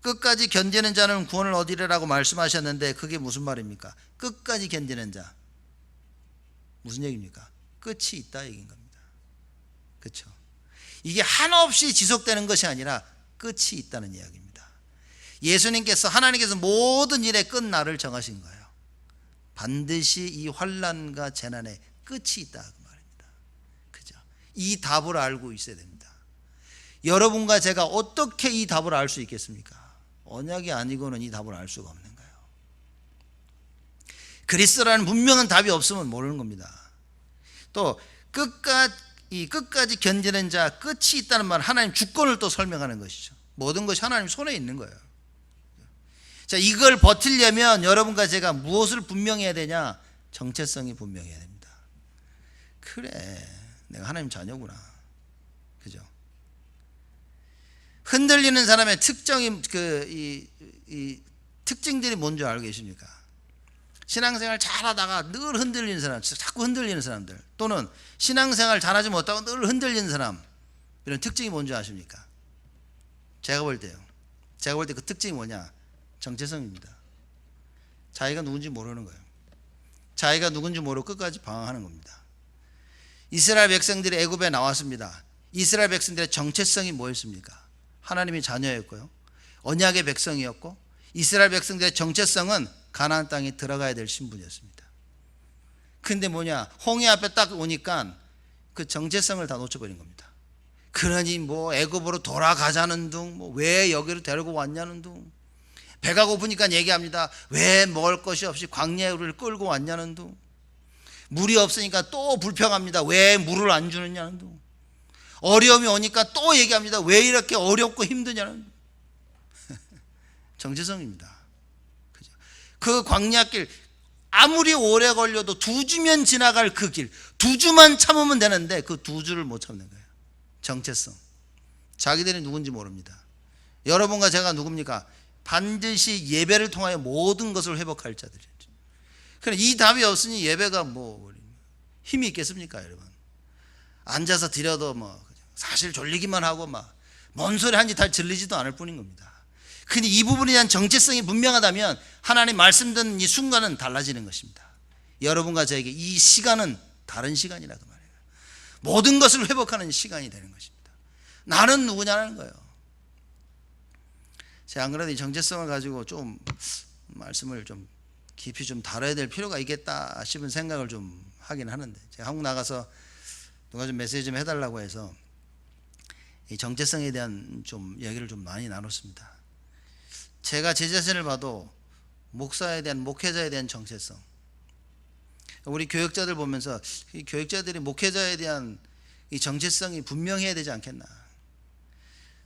끝까지 견디는 자는 구원을 얻으리라고 말씀하셨는데 그게 무슨 말입니까? 끝까지 견디는 자. 무슨 얘기입니까? 끝이 있다 얘기인 겁니다. 그렇죠? 이게 한없이 지속되는 것이 아니라 끝이 있다는 이야기입니다. 예수님께서 하나님께서 모든 일의 끝날을 정하신 거예요. 반드시 이 환난과 재난의 끝이 있다 그 말입니다. 그죠? 이 답을 알고 있어야 됩니다. 여러분과 제가 어떻게 이 답을 알 수 있겠습니까? 언약이 아니고는 이 답을 알 수가 없는 거예요. 그리스도라는 분명한 답이 없으면 모르는 겁니다. 또 끝까지 견디는 자, 끝이 있다는 말, 하나님 주권을 또 설명하는 것이죠. 모든 것이 하나님 손에 있는 거예요. 자, 이걸 버티려면 여러분과 제가 무엇을 분명해야 되냐? 정체성이 분명해야 됩니다. 그래, 내가 하나님 자녀구나. 그죠? 흔들리는 사람의 특징이 특징들이 뭔지 알고 계십니까? 신앙생활 잘하다가 늘 흔들리는 사람, 자꾸 흔들리는 사람들, 또는 신앙생활 잘하지 못하고 늘 흔들리는 사람, 이런 특징이 뭔지 아십니까? 제가 볼 때 그 특징이 뭐냐? 정체성입니다. 자기가 누군지 모르는 거예요. 자기가 누군지 모르고 끝까지 방황하는 겁니다. 이스라엘 백성들이 애굽에 나왔습니다. 이스라엘 백성들의 정체성이 뭐였습니까? 하나님의 자녀였고요, 언약의 백성이었고, 이스라엘 백성들의 정체성은 가나안 땅에 들어가야 될 신분이었습니다. 근데 뭐냐? 홍해 앞에 딱 오니까 그 정체성을 다 놓쳐버린 겁니다. 그러니 뭐 애굽으로 돌아가자는 둥, 뭐 왜 여기로 데리고 왔냐는 둥, 배가 고프니까 얘기합니다. 왜 먹을 것이 없이 광야를 끌고 왔냐는 둥, 물이 없으니까 또 불평합니다. 왜 물을 안 주느냐는 둥, 어려움이 오니까 또 얘기합니다. 왜 이렇게 어렵고 힘드냐는 둥. 정체성입니다. 그죠? 그 광야길 아무리 오래 걸려도 2주면 지나갈 그 길, 2주만 참으면 되는데 그 2주를 못 참는 거예요. 정체성. 자기들이 누군지 모릅니다. 여러분과 제가 누굽니까? 반드시 예배를 통하여 모든 것을 회복할 자들이죠. 그런데 이 답이 없으니 예배가 뭐 힘이 있겠습니까, 여러분? 앉아서 드려도 뭐 사실 졸리기만 하고 막 뭔 소리 한지 다 들리지도 않을 뿐인 겁니다. 근데 이 부분에 대한 정체성이 분명하다면 하나님 말씀 듣는 이 순간은 달라지는 것입니다. 여러분과 저에게 이 시간은 다른 시간이라고 말해요. 모든 것을 회복하는 시간이 되는 것입니다. 나는 누구냐는 거예요. 제가 안 그래도 이 정체성을 가지고 좀 말씀을 좀 깊이 좀 다뤄야 될 필요가 있겠다 싶은 생각을 좀 하긴 하는데, 제가 한국 나가서 누가 좀 메시지 좀 해달라고 해서 이 정체성에 대한 좀 얘기를 좀 많이 나눴습니다. 제가 제 자신을 봐도 목사에 대한, 목회자에 대한 정체성, 우리 교역자들 보면서 이 교역자들이 목회자에 대한 이 정체성이 분명해야 되지 않겠나.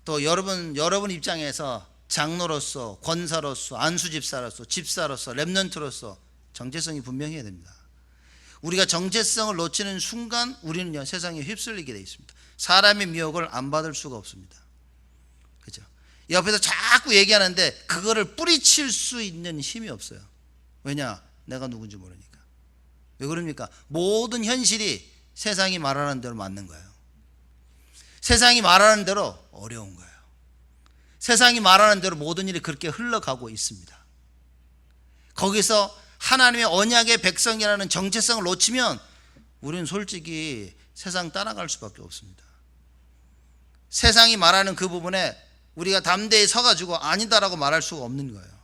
또 여러분 입장에서 장로로서, 권사로서, 안수집사로서, 집사로서, 렘넌트로서 정체성이 분명해야 됩니다. 우리가 정체성을 놓치는 순간 우리는요, 세상에 휩쓸리게 되어 있습니다. 사람의 미혹을 안 받을 수가 없습니다. 그죠? 옆에서 자꾸 얘기하는데 그거를 뿌리칠 수 있는 힘이 없어요. 왜냐? 내가 누군지 모르니까. 왜 그럽니까? 모든 현실이 세상이 말하는 대로 맞는 거예요. 세상이 말하는 대로 어려운 거예요. 세상이 말하는 대로 모든 일이 그렇게 흘러가고 있습니다. 거기서 하나님의 언약의 백성이라는 정체성을 놓치면 우리는 솔직히 세상 따라갈 수밖에 없습니다. 세상이 말하는 그 부분에 우리가 담대히 서가지고 아니다라고 말할 수가 없는 거예요.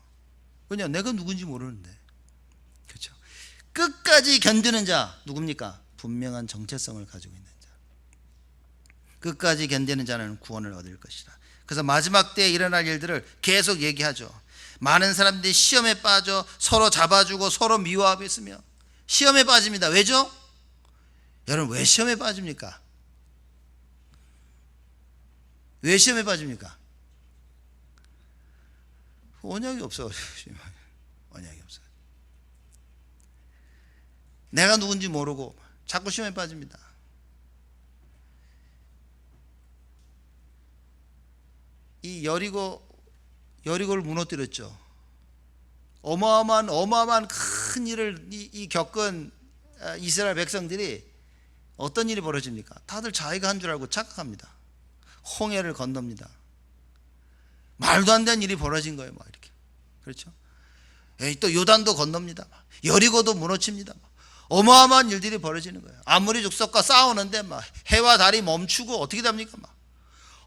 왜냐? 내가 누군지 모르는데. 그렇죠? 끝까지 견디는 자 누굽니까? 분명한 정체성을 가지고 있는 자. 끝까지 견디는 자는 구원을 얻을 것이라. 그래서 마지막 때에 일어날 일들을 계속 얘기하죠. 많은 사람들이 시험에 빠져 서로 잡아주고 서로 미워하고 있으며 시험에 빠집니다. 왜죠? 여러분, 왜 시험에 빠집니까? 왜 시험에 빠집니까? 언약이 없어. 언약이 없어. 내가 누군지 모르고 자꾸 시험에 빠집니다. 이 여리고를 무너뜨렸죠. 어마어마한 큰 일을 겪은 이스라엘 백성들이 어떤 일이 벌어집니까? 다들 자기가 한 줄 알고 착각합니다. 홍해를 건넙니다. 말도 안 되는 일이 벌어진 거예요. 막 이렇게. 그렇죠? 또 요단도 건넙니다. 여리고도 무너집니다. 어마어마한 일들이 벌어지는 거예요. 아무리 족속과 싸우는데 막 해와 달이 멈추고 어떻게 됩니까? 막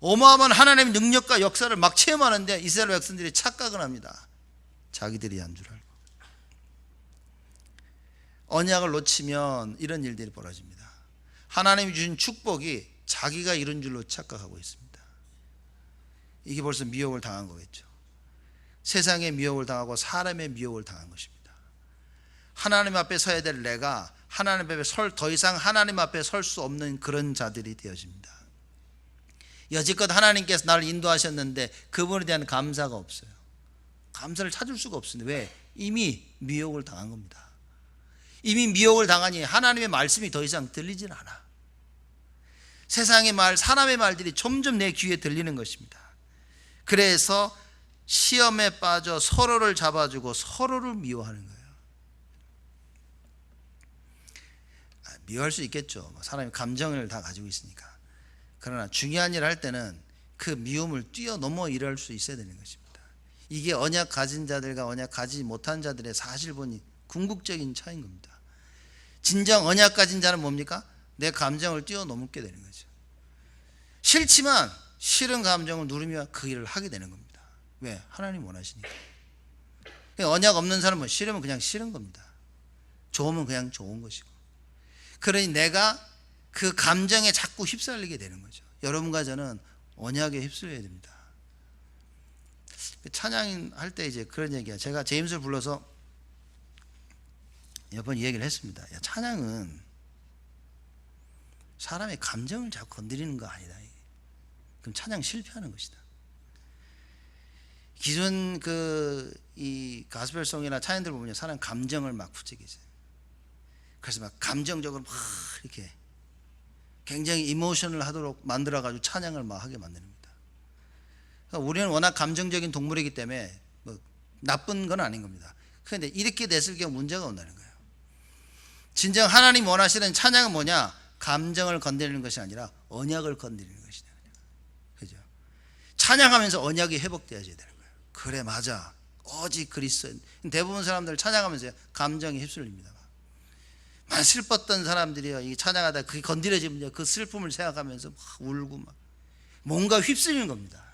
어마어마한 하나님의 능력과 역사를 막 체험하는데 이스라엘 백성들이 착각을 합니다. 자기들이 한 줄 알고. 언약을 놓치면 이런 일들이 벌어집니다. 하나님이 주신 축복이 자기가 이룬 줄로 착각하고 있습니다. 이게 벌써 미혹을 당한 거겠죠. 세상의 미혹을 당하고 사람의 미혹을 당한 것입니다. 하나님 앞에 서야 될 내가 하나님 앞에 더 이상 하나님 앞에 설 수 없는 그런 자들이 되어집니다. 여지껏 하나님께서 나를 인도하셨는데 그분에 대한 감사가 없어요. 감사를 찾을 수가 없습니다. 왜? 이미 미혹을 당한 겁니다. 이미 미혹을 당하니 하나님의 말씀이 더 이상 들리질 않아. 세상의 말, 사람의 말들이 점점 내 귀에 들리는 것입니다. 그래서 시험에 빠져 서로를 잡아주고 서로를 미워하는 거예요. 미워할 수 있겠죠. 사람이 감정을 다 가지고 있으니까. 그러나 중요한 일을 할 때는 그 미움을 뛰어넘어 일할 수 있어야 되는 것입니다. 이게 언약 가진 자들과 언약 가지 못한 자들의 사실 보니 궁극적인 차이인 겁니다. 진정 언약 가진 자는 뭡니까? 내 감정을 뛰어넘게 되는 거죠. 싫지만 싫은 감정을 누르며 그 일을 하게 되는 겁니다. 왜? 하나님 원하시니까. 언약 없는 사람은 싫으면 그냥 싫은 겁니다. 좋으면 그냥 좋은 것이고. 그러니 내가 그 감정에 자꾸 휩쓸리게 되는 거죠. 여러분과 저는 언약에 휩쓸려야 됩니다. 찬양할 때 이제 그런 얘기야. 제가 제임스를 불러서 몇 번 이 얘기를 했습니다. 야, 찬양은 사람의 감정을 자꾸 건드리는 거 아니다. 그럼 찬양 실패하는 것이다. 기존 이 가스펠송이나 찬양들 보면 사람 감정을 막 부추기죠. 그래서 막 감정적으로 막 이렇게 굉장히 이모션을 하도록 만들어가지고 찬양을 막 하게 만드는 겁니다. 그러니까 우리는 워낙 감정적인 동물이기 때문에 뭐 나쁜 건 아닌 겁니다. 그런데 이렇게 됐을 경우 문제가 온다는 거예요. 진정 하나님 원하시는 찬양은 뭐냐? 감정을 건드리는 것이 아니라 언약을 건드리는 것이다. 그죠? 찬양하면서 언약이 회복되어야 되는 거예요. 그래, 맞아. 오직 그리스도. 대부분 사람들 찬양하면서 감정이 휩쓸립니다. 막 슬펐던 사람들이요, 이 찬양하다 그게 건드려지면 그 슬픔을 생각하면서 막 울고 막 뭔가 휩쓸리는 겁니다.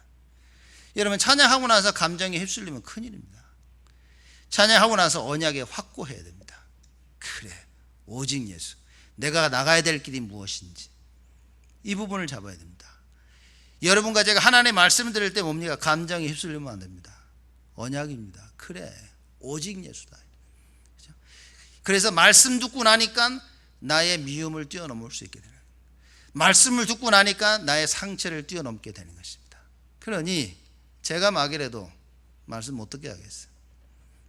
여러분, 찬양하고 나서 감정이 휩쓸리면 큰일입니다. 찬양하고 나서 언약에 확고해야 됩니다. 그래, 오직 예수. 내가 나가야 될 길이 무엇인지 이 부분을 잡아야 됩니다. 여러분과 제가 하나님의 말씀을 들을 때 뭡니까? 감정이 휩쓸리면 안 됩니다. 언약입니다. 그래, 오직 예수다. 그래서 말씀 듣고 나니까 나의 미움을 뛰어넘을 수 있게 되는 거예요. 말씀을 듣고 나니까 나의 상처를 뛰어넘게 되는 것입니다. 그러니 제가 막이라도 말씀 못 듣게 하겠어요.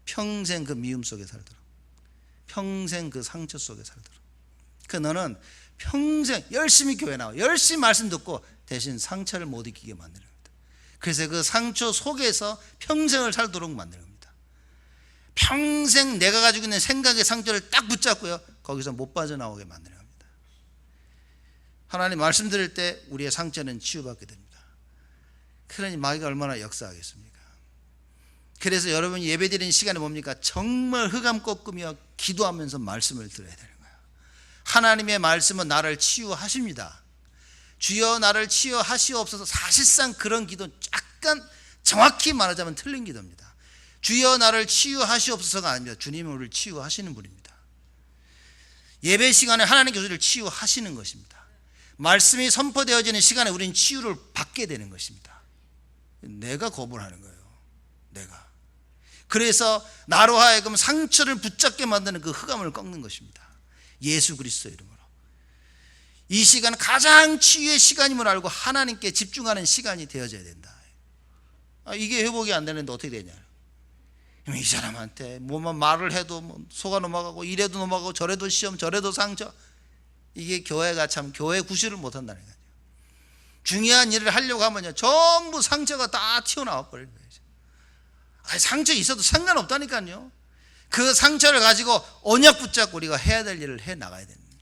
평생 그 미움 속에 살도록, 평생 그 상처 속에 살도록. 그 너는 평생 열심히 교회 나와 열심히 말씀 듣고 대신 상처를 못 잊게 만드는 겁니다. 그래서 그 상처 속에서 평생을 살도록 만드는 겁니다. 평생 내가 가지고 있는 생각의 상처를 딱 붙잡고요, 거기서 못 빠져나오게 만드는 겁니다. 하나님 말씀 들을 때 우리의 상처는 치유받게 됩니다. 그러니 마귀가 얼마나 역사하겠습니까? 그래서 여러분이 예배드리는 시간에 뭡니까? 정말 흑암 꺾으며 기도하면서 말씀을 들어야 되는 거예요. 하나님의 말씀은 나를 치유하십니다. 주여 나를 치유하시옵소서. 사실상 그런 기도 약간 정확히 말하자면 틀린 기도입니다. 주여 나를 치유하시옵소서가 아닙니다. 주님은 우리를 치유하시는 분입니다. 예배 시간에 하나님께서 우리를 치유하시는 것입니다. 말씀이 선포되어지는 시간에 우리는 치유를 받게 되는 것입니다. 내가 거부하는 거예요. 내가. 그래서 나로 하여금 상처를 붙잡게 만드는 그 흑암을 꺾는 것입니다. 예수 그리스도 이름으로. 이 시간은 가장 치유의 시간임을 알고 하나님께 집중하는 시간이 되어져야 된다. 이게 회복이 안 되는데 어떻게 되냐? 이 사람한테 뭐만 말을 해도 속아 넘어가고 이래도 넘어가고 저래도 시험 저래도 상처. 이게 교회가 참 교회 구실을 못한다는 거예요. 중요한 일을 하려고 하면요 전부 상처가 다 튀어나와 버리는 거예요. 상처 있어도 상관없다니까요. 그 상처를 가지고 언약 붙잡고 우리가 해야 될 일을 해 나가야 됩니다.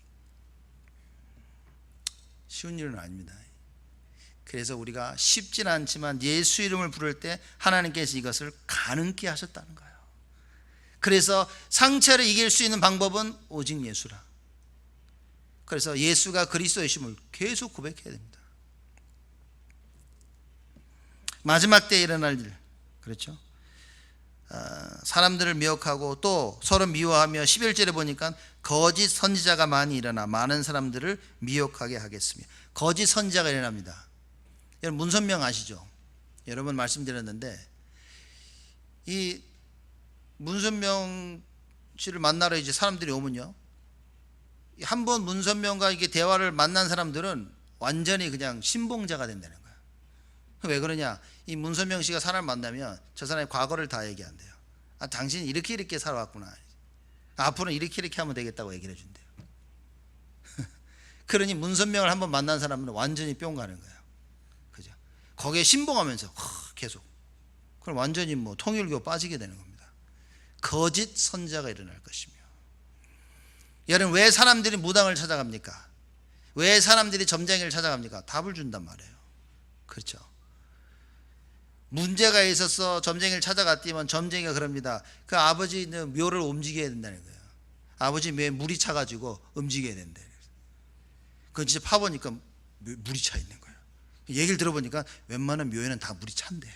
쉬운 일은 아닙니다. 그래서 우리가 쉽진 않지만 예수 이름을 부를 때 하나님께서 이것을 가능케 하셨다는 거예요. 그래서 상처를 이길 수 있는 방법은 오직 예수라. 그래서 예수가 그리스도이심을 계속 고백해야 됩니다. 마지막 때에 일어날 일, 그렇죠? 사람들을 미혹하고 또 서로 미워하며 11절에 보니까 거짓 선지자가 많이 일어나 많은 사람들을 미혹하게 하겠으며. 거짓 선지자가 일어납니다. 여러분 문선명 아시죠? 여러 번 말씀드렸는데 이 문선명 씨를 만나러 이제 사람들이 오면요, 한 번 문선명과 이게 대화를 만난 사람들은 완전히 그냥 신봉자가 된다는 거예요. 왜 그러냐? 이 문선명 씨가 사람을 만나면 저 사람의 과거를 다 얘기한대요. 당신이 이렇게 살아왔구나. 앞으로는 이렇게 하면 되겠다고 얘기를 해준대요. 그러니 문선명을 한번 만난 사람은 완전히 뿅 가는 거예요. 그죠? 거기에 신봉하면서 계속. 그럼 완전히 통일교 빠지게 되는 겁니다. 거짓 선자가 일어날 것이며. 여러분 왜 사람들이 무당을 찾아갑니까? 왜 사람들이 점쟁이를 찾아갑니까? 답을 준단 말이에요. 그렇죠? 문제가 있어서 점쟁이를 찾아갔더니 점쟁이가 그럽니다. 그 아버지는 묘를 움직여야 된다는 거예요. 아버지 묘에 물이 차가지고 움직여야 된다. 그건 진짜 파보니까 물이 차 있는 거예요. 얘기를 들어보니까 웬만한 묘에는 다 물이 찬대요.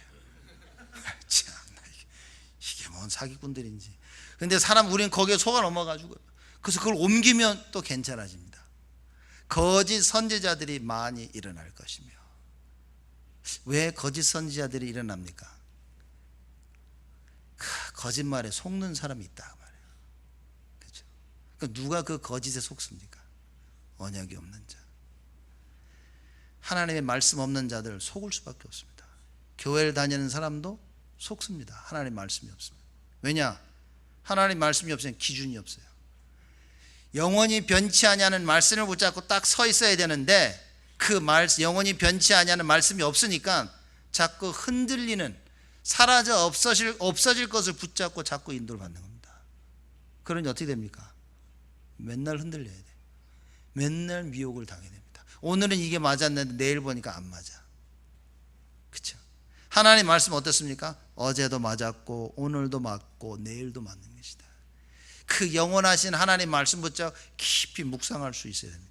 참, 이게 뭔 사기꾼들인지. 근데 우리는 거기에 속아 넘어가지고 그래서 그걸 옮기면 또 괜찮아집니다. 거짓 선지자들이 많이 일어날 것이며. 왜 거짓 선지자들이 일어납니까? 거짓말에 속는 사람이 있다 말이에요. 그렇죠? 누가 그 거짓에 속습니까? 언약이 없는 자. 하나님의 말씀 없는 자들 속을 수밖에 없습니다. 교회를 다니는 사람도 속습니다. 하나님 말씀이 없습니다. 왜냐? 하나님 말씀이 없으면 기준이 없어요. 영원히 변치 아니하는 말씀을 붙잡고 딱 서 있어야 되는데 그 영원히 변치 아니하는 말씀이 없으니까 자꾸 흔들리는, 사라져 없어질 것을 붙잡고 자꾸 인도를 받는 겁니다. 그러니 어떻게 됩니까? 맨날 흔들려야 돼. 맨날 미혹을 당해야 됩니다. 오늘은 이게 맞았는데 내일 보니까 안 맞아. 그렇죠? 하나님 말씀 어떻습니까? 어제도 맞았고 오늘도 맞고 내일도 맞는 것이다. 그 영원하신 하나님 말씀 붙잡고 깊이 묵상할 수 있어야 됩니다.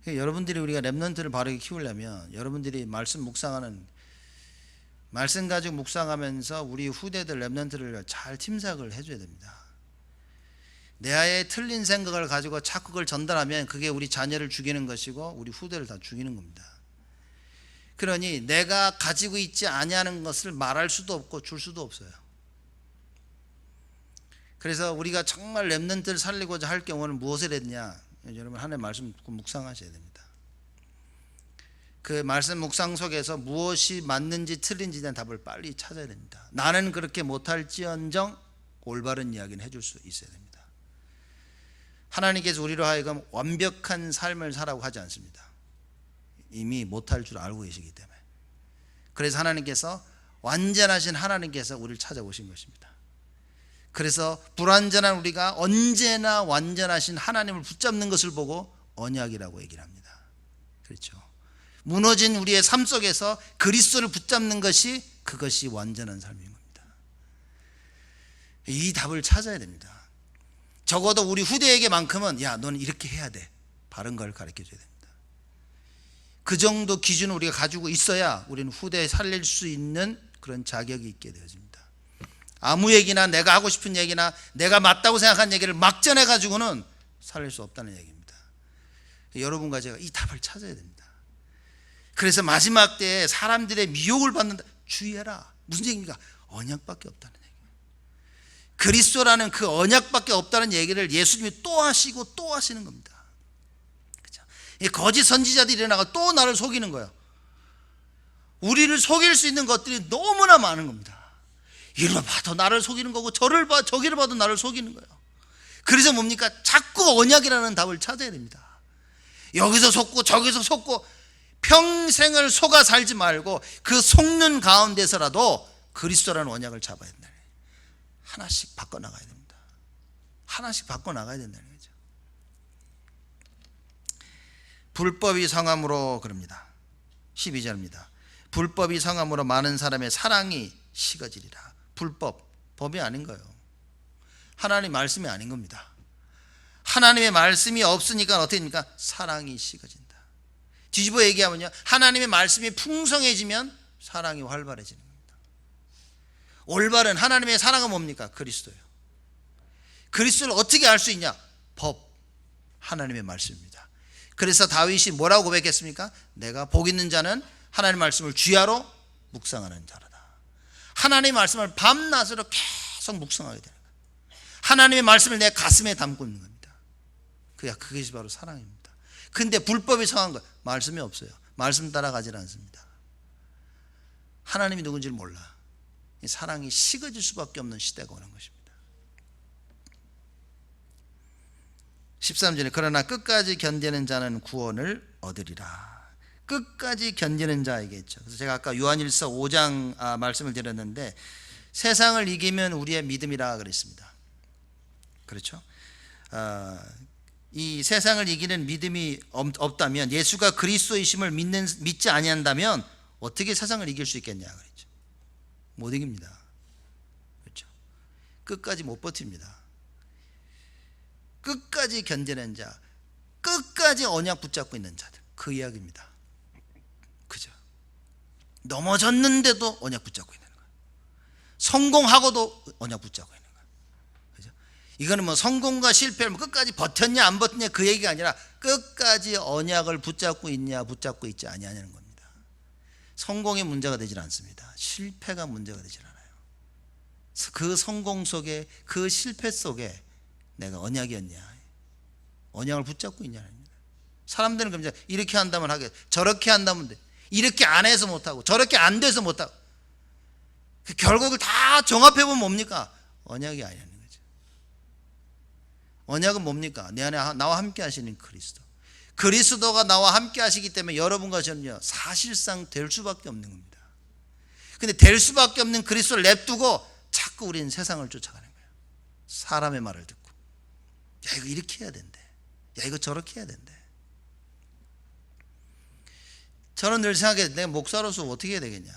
여러분들이 우리가 렘넌트를 바르게 키우려면 여러분들이 말씀 묵상하는, 말씀 가지고 묵상하면서 우리 후대들 렘넌트를 잘 팀삭을 해줘야 됩니다. 내 아이의 틀린 생각을 가지고 자꾸 그걸 전달하면 그게 우리 자녀를 죽이는 것이고 우리 후대를 다 죽이는 겁니다. 그러니 내가 가지고 있지 아니하는 것을 말할 수도 없고 줄 수도 없어요. 그래서 우리가 정말 렘넌트를 살리고자 할 경우는 무엇을 했냐? 여러분 하나님의 말씀 묵상하셔야 됩니다. 그 말씀 묵상 속에서 무엇이 맞는지 틀린지에 대한 답을 빨리 찾아야 됩니다. 나는 그렇게 못할지언정 올바른 이야기는 해줄 수 있어야 됩니다. 하나님께서 우리로 하여금 완벽한 삶을 살라고 하지 않습니다. 이미 못할 줄 알고 계시기 때문에. 그래서 하나님께서 완전하신 하나님께서 우리를 찾아오신 것입니다. 그래서 불완전한 우리가 언제나 완전하신 하나님을 붙잡는 것을 보고 언약이라고 얘기를 합니다. 그렇죠. 무너진 우리의 삶 속에서 그리스도를 붙잡는 것이 그것이 완전한 삶인 겁니다. 이 답을 찾아야 됩니다. 적어도 우리 후대에게만큼은 야 너는 이렇게 해야 돼. 바른 걸 가르쳐줘야 됩니다. 그 정도 기준을 우리가 가지고 있어야 우리는 후대에 살릴 수 있는 그런 자격이 있게 되어집니다. 아무 얘기나 내가 하고 싶은 얘기나 내가 맞다고 생각한 얘기를 막 전해가지고는 살릴 수 없다는 얘기입니다. 여러분과 제가 이 답을 찾아야 됩니다. 그래서 마지막 때에 사람들의 미혹을 받는다. 주의해라. 무슨 얘기입니까? 언약밖에 없다는 얘기예요. 그리스도라는 그 언약밖에 없다는 얘기를 예수님이 또 하시고 또 하시는 겁니다. 그렇죠? 거짓 선지자들이 일어나고 또 나를 속이는 거예요. 우리를 속일 수 있는 것들이 너무나 많은 겁니다. 이를 봐도 나를 속이는 거고 저기를 봐도 나를 속이는 거예요. 그래서 뭡니까? 자꾸 언약이라는 답을 찾아야 됩니다. 여기서 속고 저기서 속고 평생을 속아 살지 말고 그 속는 가운데서라도 그리스도라는 언약을 잡아야 된다. 하나씩 바꿔나가야 됩니다. 하나씩 바꿔나가야 된다는 거죠. 불법이 성함으로 그럽니다. 12절입니다. 불법이 성함으로 많은 사람의 사랑이 식어지리라. 불법, 법이 아닌 거예요. 하나님의 말씀이 아닌 겁니다. 하나님의 말씀이 없으니까 어떻게 됩니까? 사랑이 식어진다. 뒤집어 얘기하면요, 하나님의 말씀이 풍성해지면 사랑이 활발해지는 겁니다. 올바른 하나님의 사랑은 뭡니까? 그리스도예요. 그리스도를 어떻게 알 수 있냐? 법, 하나님의 말씀입니다. 그래서 다윗이 뭐라고 고백했습니까? 내가 복 있는 자는 하나님의 말씀을 주야로 묵상하는 자라. 하나님의 말씀을 밤낮으로 계속 묵상하게 되는 거예요. 하나님의 말씀을 내 가슴에 담고 있는 겁니다. 그것이 바로 사랑입니다. 근데 불법이 성한 거예요. 말씀이 없어요. 말씀 따라가지 않습니다. 하나님이 누군지를 몰라. 이 사랑이 식어질 수밖에 없는 시대가 오는 것입니다. 13절에 그러나 끝까지 견디는 자는 구원을 얻으리라. 끝까지 견디는 자에게죠. 그래서 제가 아까 요한일서 5장 말씀을 드렸는데 세상을 이기면 우리의 믿음이라 그랬습니다. 그렇죠? 이 세상을 이기는 믿음이 없다면, 예수가 그리스도이심을 믿지 아니한다면 어떻게 세상을 이길 수 있겠냐 그랬죠. 못 이깁니다. 그렇죠? 끝까지 못 버팁니다. 끝까지 견디는 자, 끝까지 언약 붙잡고 있는 자들, 그 이야기입니다. 그죠? 넘어졌는데도 언약 붙잡고 있는 거예요. 성공하고도 언약 붙잡고 있는 거예요. 그죠? 이거는 뭐 성공과 실패를 끝까지 버텼냐 안 버텼냐 그 얘기가 아니라 끝까지 언약을 붙잡고 있냐 붙잡고 있지 아니하냐는 겁니다. 성공이 문제가 되질 않습니다. 실패가 문제가 되질 않아요. 그 성공 속에, 그 실패 속에 내가 언약이었냐, 언약을 붙잡고 있냐는 겁니다. 사람들은 그럼 이렇게 한다면 하게, 저렇게 한다면 돼. 이렇게 안 해서 못하고 저렇게 안 돼서 못하고, 결국을 다 종합해보면 뭡니까? 언약이 아니라는 거죠. 언약은 뭡니까? 내 안에 나와 함께 하시는 그리스도. 그리스도가 나와 함께 하시기 때문에 여러분과 저는요 사실상 될 수밖에 없는 겁니다. 근데 될 수밖에 없는 그리스도를 냅두고 자꾸 우리는 세상을 쫓아가는 거예요. 사람의 말을 듣고, 야 이거 이렇게 해야 된대, 야 이거 저렇게 해야 된대. 저는 늘 생각해요. 내가 목사로서 어떻게 해야 되겠냐.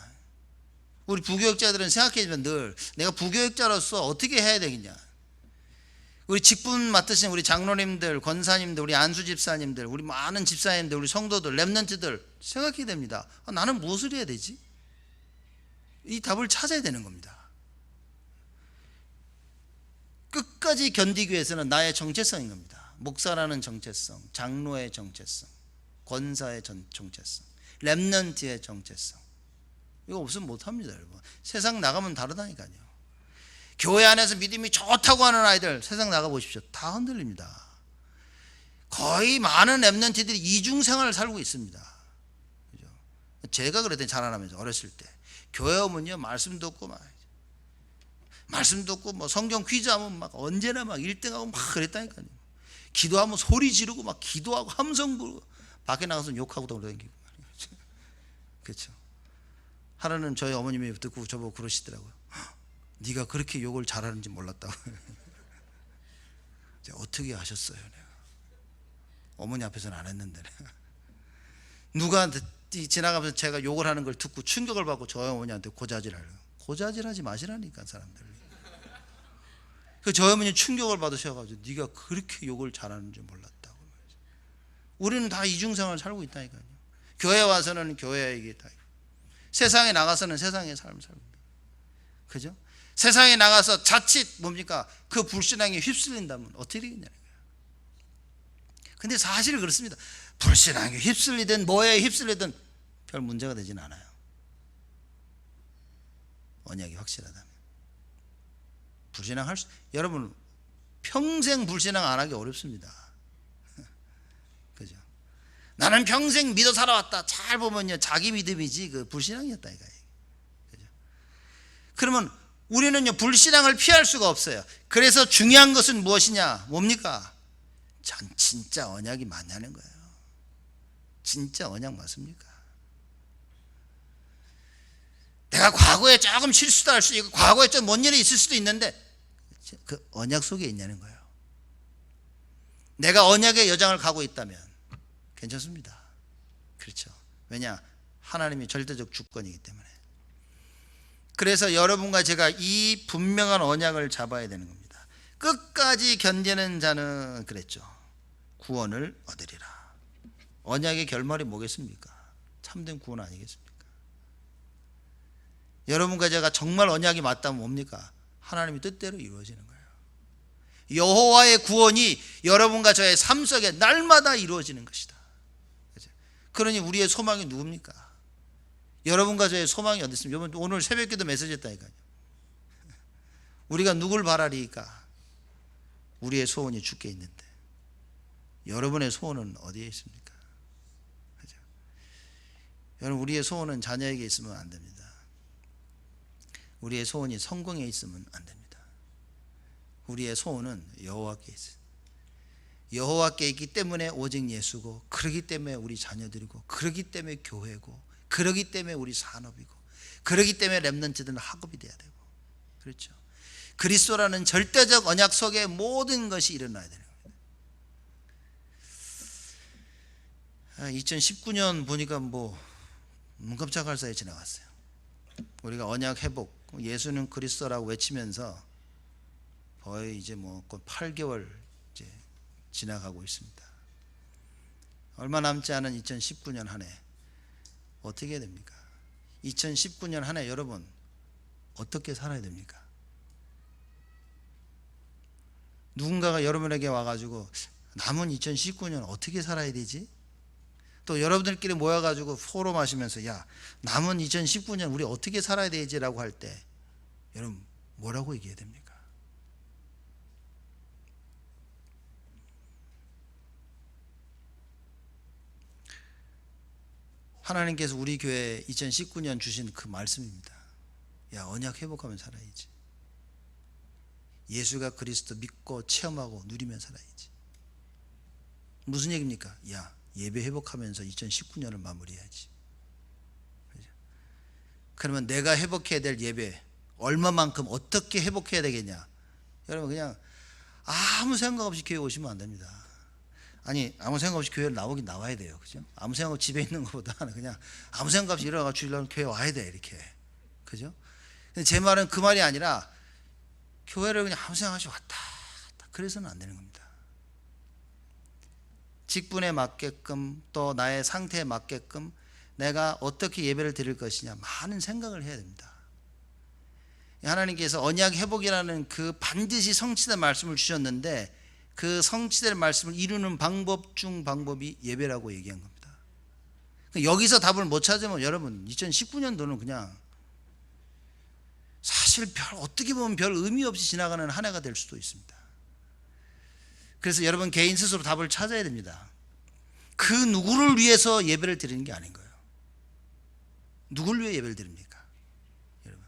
우리 부교육자들은 생각해보면 늘 내가 부교육자로서 어떻게 해야 되겠냐. 우리 직분 맡으신 우리 장로님들, 권사님들, 우리 안수 집사님들, 우리 많은 집사님들, 우리 성도들, 렘넌트들 생각해야 됩니다. 나는 무엇을 해야 되지? 이 답을 찾아야 되는 겁니다. 끝까지 견디기 위해서는 나의 정체성인 겁니다. 목사라는 정체성, 장로의 정체성, 권사의 정체성, 렘넌트의 정체성, 이거 없으면 못합니다. 여러분. 세상 나가면 다르다니까요. 교회 안에서 믿음이 좋다고 하는 아이들 세상 나가보십시오. 다 흔들립니다. 거의 많은 랩런트들이 이중생활을 살고 있습니다. 그죠? 제가 그랬더니 자라나면서 어렸을 때 교회 오면요 말씀 듣고 뭐 성경 퀴즈하면 막 언제나 막 1등하고 막 그랬다니까요. 기도하면 소리 지르고 막 기도하고 함성 부르고 밖에 나가서 욕하고 돌아다니고 그렇죠. 하루는 저희 어머님이 듣고 저보고 그러시더라고요. 네가 그렇게 욕을 잘하는지 몰랐다고. 어떻게 하셨어요? 내가 어머니 앞에서는 안 했는데 누가 지나가면서 제가 욕을 하는 걸 듣고 충격을 받고 저희 어머니한테 고자질하려고. 고자질하지 마시라니까 사람들. 그 저희 어머니 충격을 받으셔가지고 네가 그렇게 욕을 잘하는 줄 몰랐다고. 우리는 다 이중생활을 살고 있다니까요. 교회 와서는 교회의 얘기 다, 세상에 나가서는 세상의 삶을 살고 있다. 그죠? 세상에 나가서 자칫 뭡니까 그 불신앙에 휩쓸린다면 어떻게 되겠냐는 거예요. 근데 사실 그렇습니다. 불신앙에 휩쓸리든 뭐에 휩쓸리든 별 문제가 되지는 않아요. 언약이 확실하다면. 불신앙 여러분 평생 불신앙 안 하기 어렵습니다. 그죠? 나는 평생 믿어 살아왔다. 잘 보면요 자기 믿음이지 그 불신앙이었다 이거예요. 그죠? 그러면 우리는요 불신앙을 피할 수가 없어요. 그래서 중요한 것은 무엇이냐? 뭡니까? 진짜 언약이 맞냐는 거예요. 진짜 언약 맞습니까? 내가 과거에 조금 실수도 할 수 있고 과거에 좀 뭔 일이 있을 수도 있는데 그 언약 속에 있냐는 거예요. 내가 언약의 여정을 가고 있다면 괜찮습니다. 그렇죠. 왜냐? 하나님이 절대적 주권이기 때문에. 그래서 여러분과 제가 이 분명한 언약을 잡아야 되는 겁니다. 끝까지 견디는 자는 그랬죠. 구원을 얻으리라. 언약의 결말이 뭐겠습니까? 참된 구원 아니겠습니까? 여러분과 제가 정말 언약이 맞다면 뭡니까? 하나님의 뜻대로 이루어지는 거예요. 여호와의 구원이 여러분과 저의 삶 속에 날마다 이루어지는 것이다. 그러니 우리의 소망이 누굽니까? 여러분과 저의 소망이 어디 있습니까? 여러분 오늘 새벽기도 메시지 했다니까요. 우리가 누굴 바라리까? 우리의 소원이 주께 있는데 여러분의 소원은 어디에 있습니까? 그죠? 여러분 우리의 소원은 자녀에게 있으면 안 됩니다. 우리의 소원이 성공에 있으면 안 됩니다. 우리의 소원은 여호와께 있어요. 여호와께 있기 때문에 오직 예수고, 그러기 때문에 우리 자녀들이고, 그러기 때문에 교회고, 그러기 때문에 우리 산업이고, 그러기 때문에 렘넌트들은 학업이 돼야 되고, 그렇죠. 그리스도라는 절대적 언약 속에 모든 것이 일어나야 되는 겁니다. 2019년 보니까 눈 깜짝할 사이에 지나갔어요. 우리가 언약 회복, 예수는 그리스도라고 외치면서 거의 이제 곧 8개월 이제 지나가고 있습니다. 얼마 남지 않은 2019년 한 해 어떻게 해야 됩니까? 2019년 한 해 여러분 어떻게 살아야 됩니까? 누군가가 여러분에게 와가지고 남은 2019년 어떻게 살아야 되지? 또 여러분들끼리 모여가지고 포럼하시면서 야 남은 2019년 우리 어떻게 살아야 되지라고 할 때 여러분 뭐라고 얘기해야 됩니까? 하나님께서 우리 교회에 2019년 주신 그 말씀입니다. 야 언약 회복하면 살아야지. 예수가 그리스도 믿고 체험하고 누리면 살아야지. 무슨 얘기입니까? 야 예배 회복하면서 2019년을 마무리해야지. 그러면 내가 회복해야 될 예배 얼마만큼 어떻게 회복해야 되겠냐? 여러분 그냥 아무 생각 없이 교회 오시면 안 됩니다. 아니 아무 생각 없이 교회를 나오긴 나와야 돼요. 그죠? 아무 생각 없이 집에 있는 것보다는 그냥 아무 생각 없이 일어나가 주일날 교회 와야 돼 이렇게. 그죠? 근데 제 말은 그 말이 아니라 교회를 그냥 아무 생각 없이 왔다 갔다 그래서는 안 되는 겁니다. 직분에 맞게끔 또 나의 상태에 맞게끔 내가 어떻게 예배를 드릴 것이냐 많은 생각을 해야 됩니다. 하나님께서 언약 회복이라는 그 반드시 성취된 말씀을 주셨는데 그 성취될 말씀을 이루는 방법 중 방법이 예배라고 얘기한 겁니다. 여기서 답을 못 찾으면 여러분 2019년도는 그냥 사실 어떻게 보면 별 의미 없이 지나가는 한 해가 될 수도 있습니다. 그래서 여러분 개인 스스로 답을 찾아야 됩니다. 그 누구를 위해서 예배를 드리는 게 아닌 거예요. 누구를 위해 예배를 드립니까? 여러분,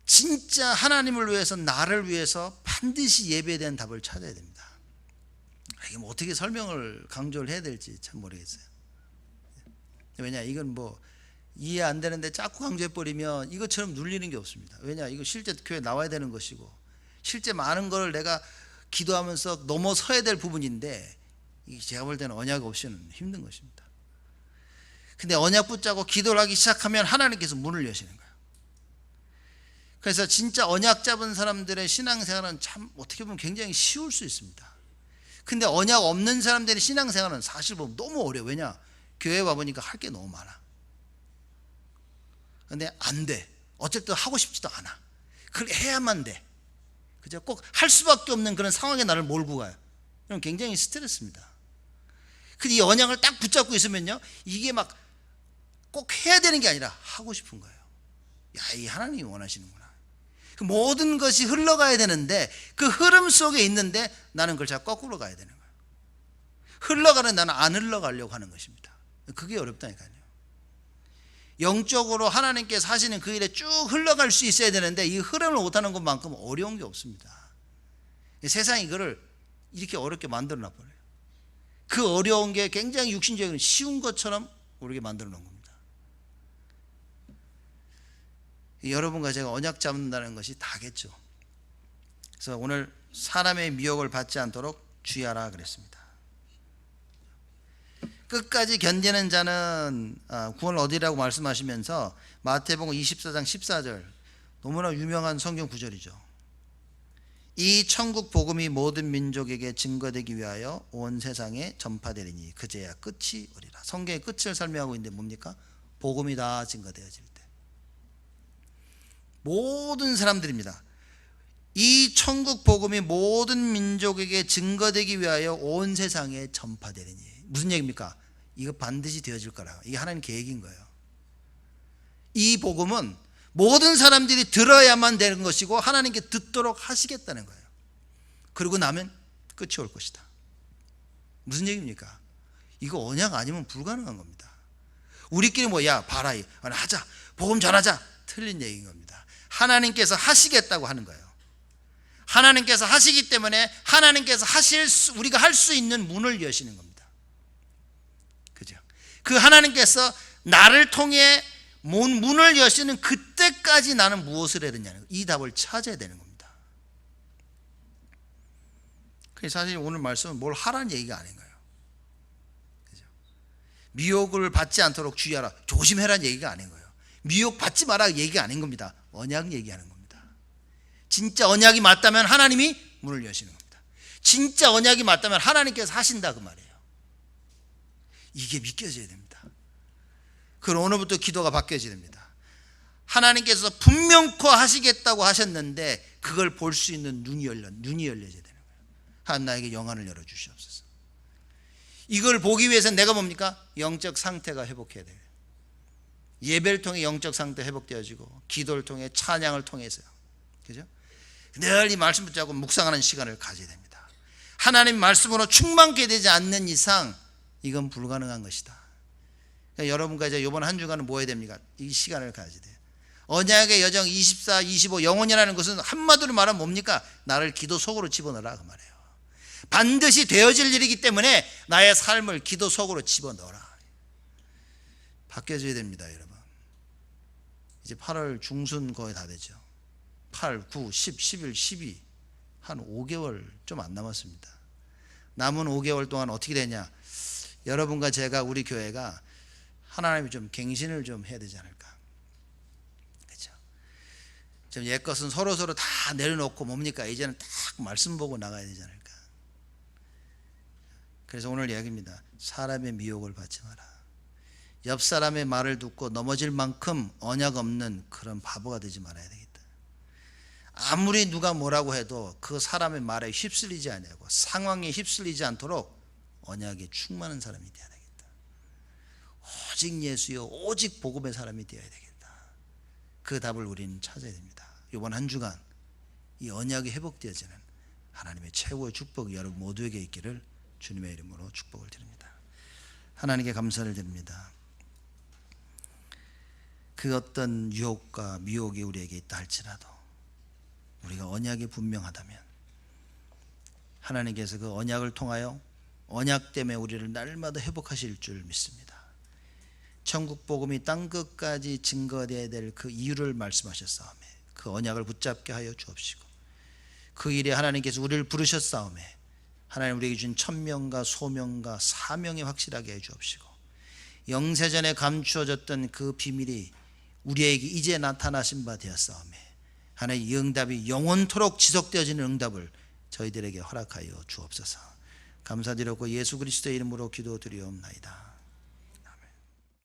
진짜 하나님을 위해서, 나를 위해서 반드시 예배에 대한 답을 찾아야 됩니다. 이게 뭐 어떻게 설명을 강조를 해야 될지 참 모르겠어요. 왜냐, 이건 뭐 이해 안 되는데 자꾸 강조해버리면 이것처럼 눌리는 게 없습니다. 왜냐, 이거 실제 교회 나와야 되는 것이고 실제 많은 걸 내가 기도하면서 넘어서야 될 부분인데, 이게 제가 볼 때는 언약 없이는 힘든 것입니다. 근데 언약 붙잡고 기도를 하기 시작하면 하나님께서 문을 여시는 거예요. 그래서 진짜 언약 잡은 사람들의 신앙생활은 참 어떻게 보면 굉장히 쉬울 수 있습니다. 근데 언약 없는 사람들의 신앙생활은 사실 보면 너무 어려워. 왜냐, 교회 와보니까 할 게 너무 많아. 근데 안 돼. 어쨌든 하고 싶지도 않아. 그걸 해야만 돼. 그죠? 꼭 할 수밖에 없는 그런 상황에 나를 몰고 가요. 그럼 굉장히 스트레스입니다. 근데 이 언약을 딱 붙잡고 있으면요, 이게 막 꼭 해야 되는 게 아니라 하고 싶은 거예요. 야, 이 하나님이 원하시는구나. 그 모든 것이 흘러가야 되는데 그 흐름 속에 있는데 나는 그걸 잘 거꾸로 가야 되는 거예요. 흘러가는 나는 안 흘러가려고 하는 것입니다. 그게 어렵다니까요. 영적으로 하나님께서 하시는 그 일에 쭉 흘러갈 수 있어야 되는데 이 흐름을 못하는 것만큼 어려운 게 없습니다. 세상이 이거를 이렇게 어렵게 만들어 놔버려요. 그 어려운 게 굉장히 육신적인 쉬운 것처럼 우리에게 만들어 놓은 겁니다. 여러분과 제가 언약 잡는다는 것이 다겠죠. 그래서 오늘 사람의 미혹을 받지 않도록 주의하라 그랬습니다. 끝까지 견디는 자는 구원을 얻으리라고 말씀하시면서 마태복음 24장 14절, 너무나 유명한 성경 구절이죠. 이 천국 복음이 모든 민족에게 증거되기 위하여 온 세상에 전파되리니 그제야 끝이 오리라. 성경의 끝을 설명하고 있는데 뭡니까? 복음이 다 증거되어질 때 모든 사람들입니다. 이 천국 복음이 모든 민족에게 증거되기 위하여 온 세상에 전파되리니, 무슨 얘기입니까? 이거 반드시 되어질 거라. 이게 하나님 계획인 거예요. 이 복음은 모든 사람들이 들어야만 되는 것이고 하나님께 듣도록 하시겠다는 거예요. 그러고 나면 끝이 올 것이다. 무슨 얘기입니까? 이거 언약 아니면 불가능한 겁니다. 우리끼리 뭐 야 봐라 하자, 복음 전하자, 틀린 얘기인 겁니다. 하나님께서 하시겠다고 하는 거예요. 하나님께서 하시기 때문에 하나님께서 우리가 할 수 있는 문을 여시는 겁니다. 그죠? 그 하나님께서 나를 통해 문을 여시는 그때까지 나는 무엇을 해야 되냐는, 이 답을 찾아야 되는 겁니다. 그래서 사실 오늘 말씀은 뭘 하라는 얘기가 아닌 거예요. 그죠? 미혹을 받지 않도록 주의하라, 조심해라는 얘기가 아닌 거예요. 미혹 받지 마라 얘기가 아닌 겁니다. 언약 얘기하는 겁니다. 진짜 언약이 맞다면 하나님이 문을 여시는 겁니다. 진짜 언약이 맞다면 하나님께서 하신다 그 말이에요. 이게 믿겨져야 됩니다. 그럼 오늘부터 기도가 바뀌어져야 됩니다. 하나님께서 분명코 하시겠다고 하셨는데 그걸 볼 수 있는 눈이 열려져야 되는 거예요. 하나님, 나에게 영안을 열어주시옵소서. 이걸 보기 위해서 내가 뭡니까? 영적 상태가 회복해야 돼요. 예배를 통해 영적 상태 회복되어지고 기도를 통해 찬양을 통해서요. 그죠? 늘 이 말씀 붙잡고 묵상하는 시간을 가져야 됩니다. 하나님 말씀으로 충만케 되지 않는 이상 이건 불가능한 것이다. 그러니까 여러분과 이제 이번 한 주간은 뭐 해야 됩니까? 이 시간을 가져야 돼요. 언약의 여정 24, 25 영원이라는 것은 한마디로 말하면 뭡니까? 나를 기도 속으로 집어넣으라 그 말이에요. 반드시 되어질 일이기 때문에 나의 삶을 기도 속으로 집어넣어라. 바뀌어져야 됩니다, 여러분. 이제 8월 중순 거의 다 되죠. 8, 9, 10, 11, 12 한 5개월 좀 안 남았습니다. 남은 5개월 동안 어떻게 되냐? 여러분과 제가, 우리 교회가 하나님이 좀 갱신을 좀 해야 되지 않을까? 그렇죠? 좀 옛것은 서로 다 내려놓고 뭡니까? 이제는 딱 말씀 보고 나가야 되지 않을까? 그래서 오늘 이야기입니다. 사람의 미혹을 받지 마라. 옆 사람의 말을 듣고 넘어질 만큼 언약 없는 그런 바보가 되지 말아야 되겠다. 아무리 누가 뭐라고 해도 그 사람의 말에 휩쓸리지 않냐고, 상황에 휩쓸리지 않도록 언약에 충만한 사람이 되어야 되겠다. 오직 예수여, 오직 복음의 사람이 되어야 되겠다. 그 답을 우리는 찾아야 됩니다. 이번 한 주간 이 언약이 회복되어지는 하나님의 최고의 축복이 여러분 모두에게 있기를 주님의 이름으로 축복을 드립니다. 하나님께 감사를 드립니다. 그 어떤 유혹과 미혹이 우리에게 있다 할지라도 우리가 언약이 분명하다면 하나님께서 그 언약을 통하여 언약 때문에 우리를 날마다 회복하실 줄 믿습니다. 천국 복음이 땅끝까지 증거되어야 될 그 이유를 말씀하셨사오매 그 언약을 붙잡게 하여 주옵시고 그 일에 하나님께서 우리를 부르셨사오매 하나님 우리에게 준 천명과 소명과 사명이 확실하게 해 주옵시고 영세전에 감추어졌던 그 비밀이 우리에게 이제 나타나신 바 되었사오매 하나님 이 응답이 영원토록 지속되어지는 응답을 저희들에게 허락하여 주옵소서. 감사드렸고 예수 그리스도의 이름으로 기도드리옵나이다.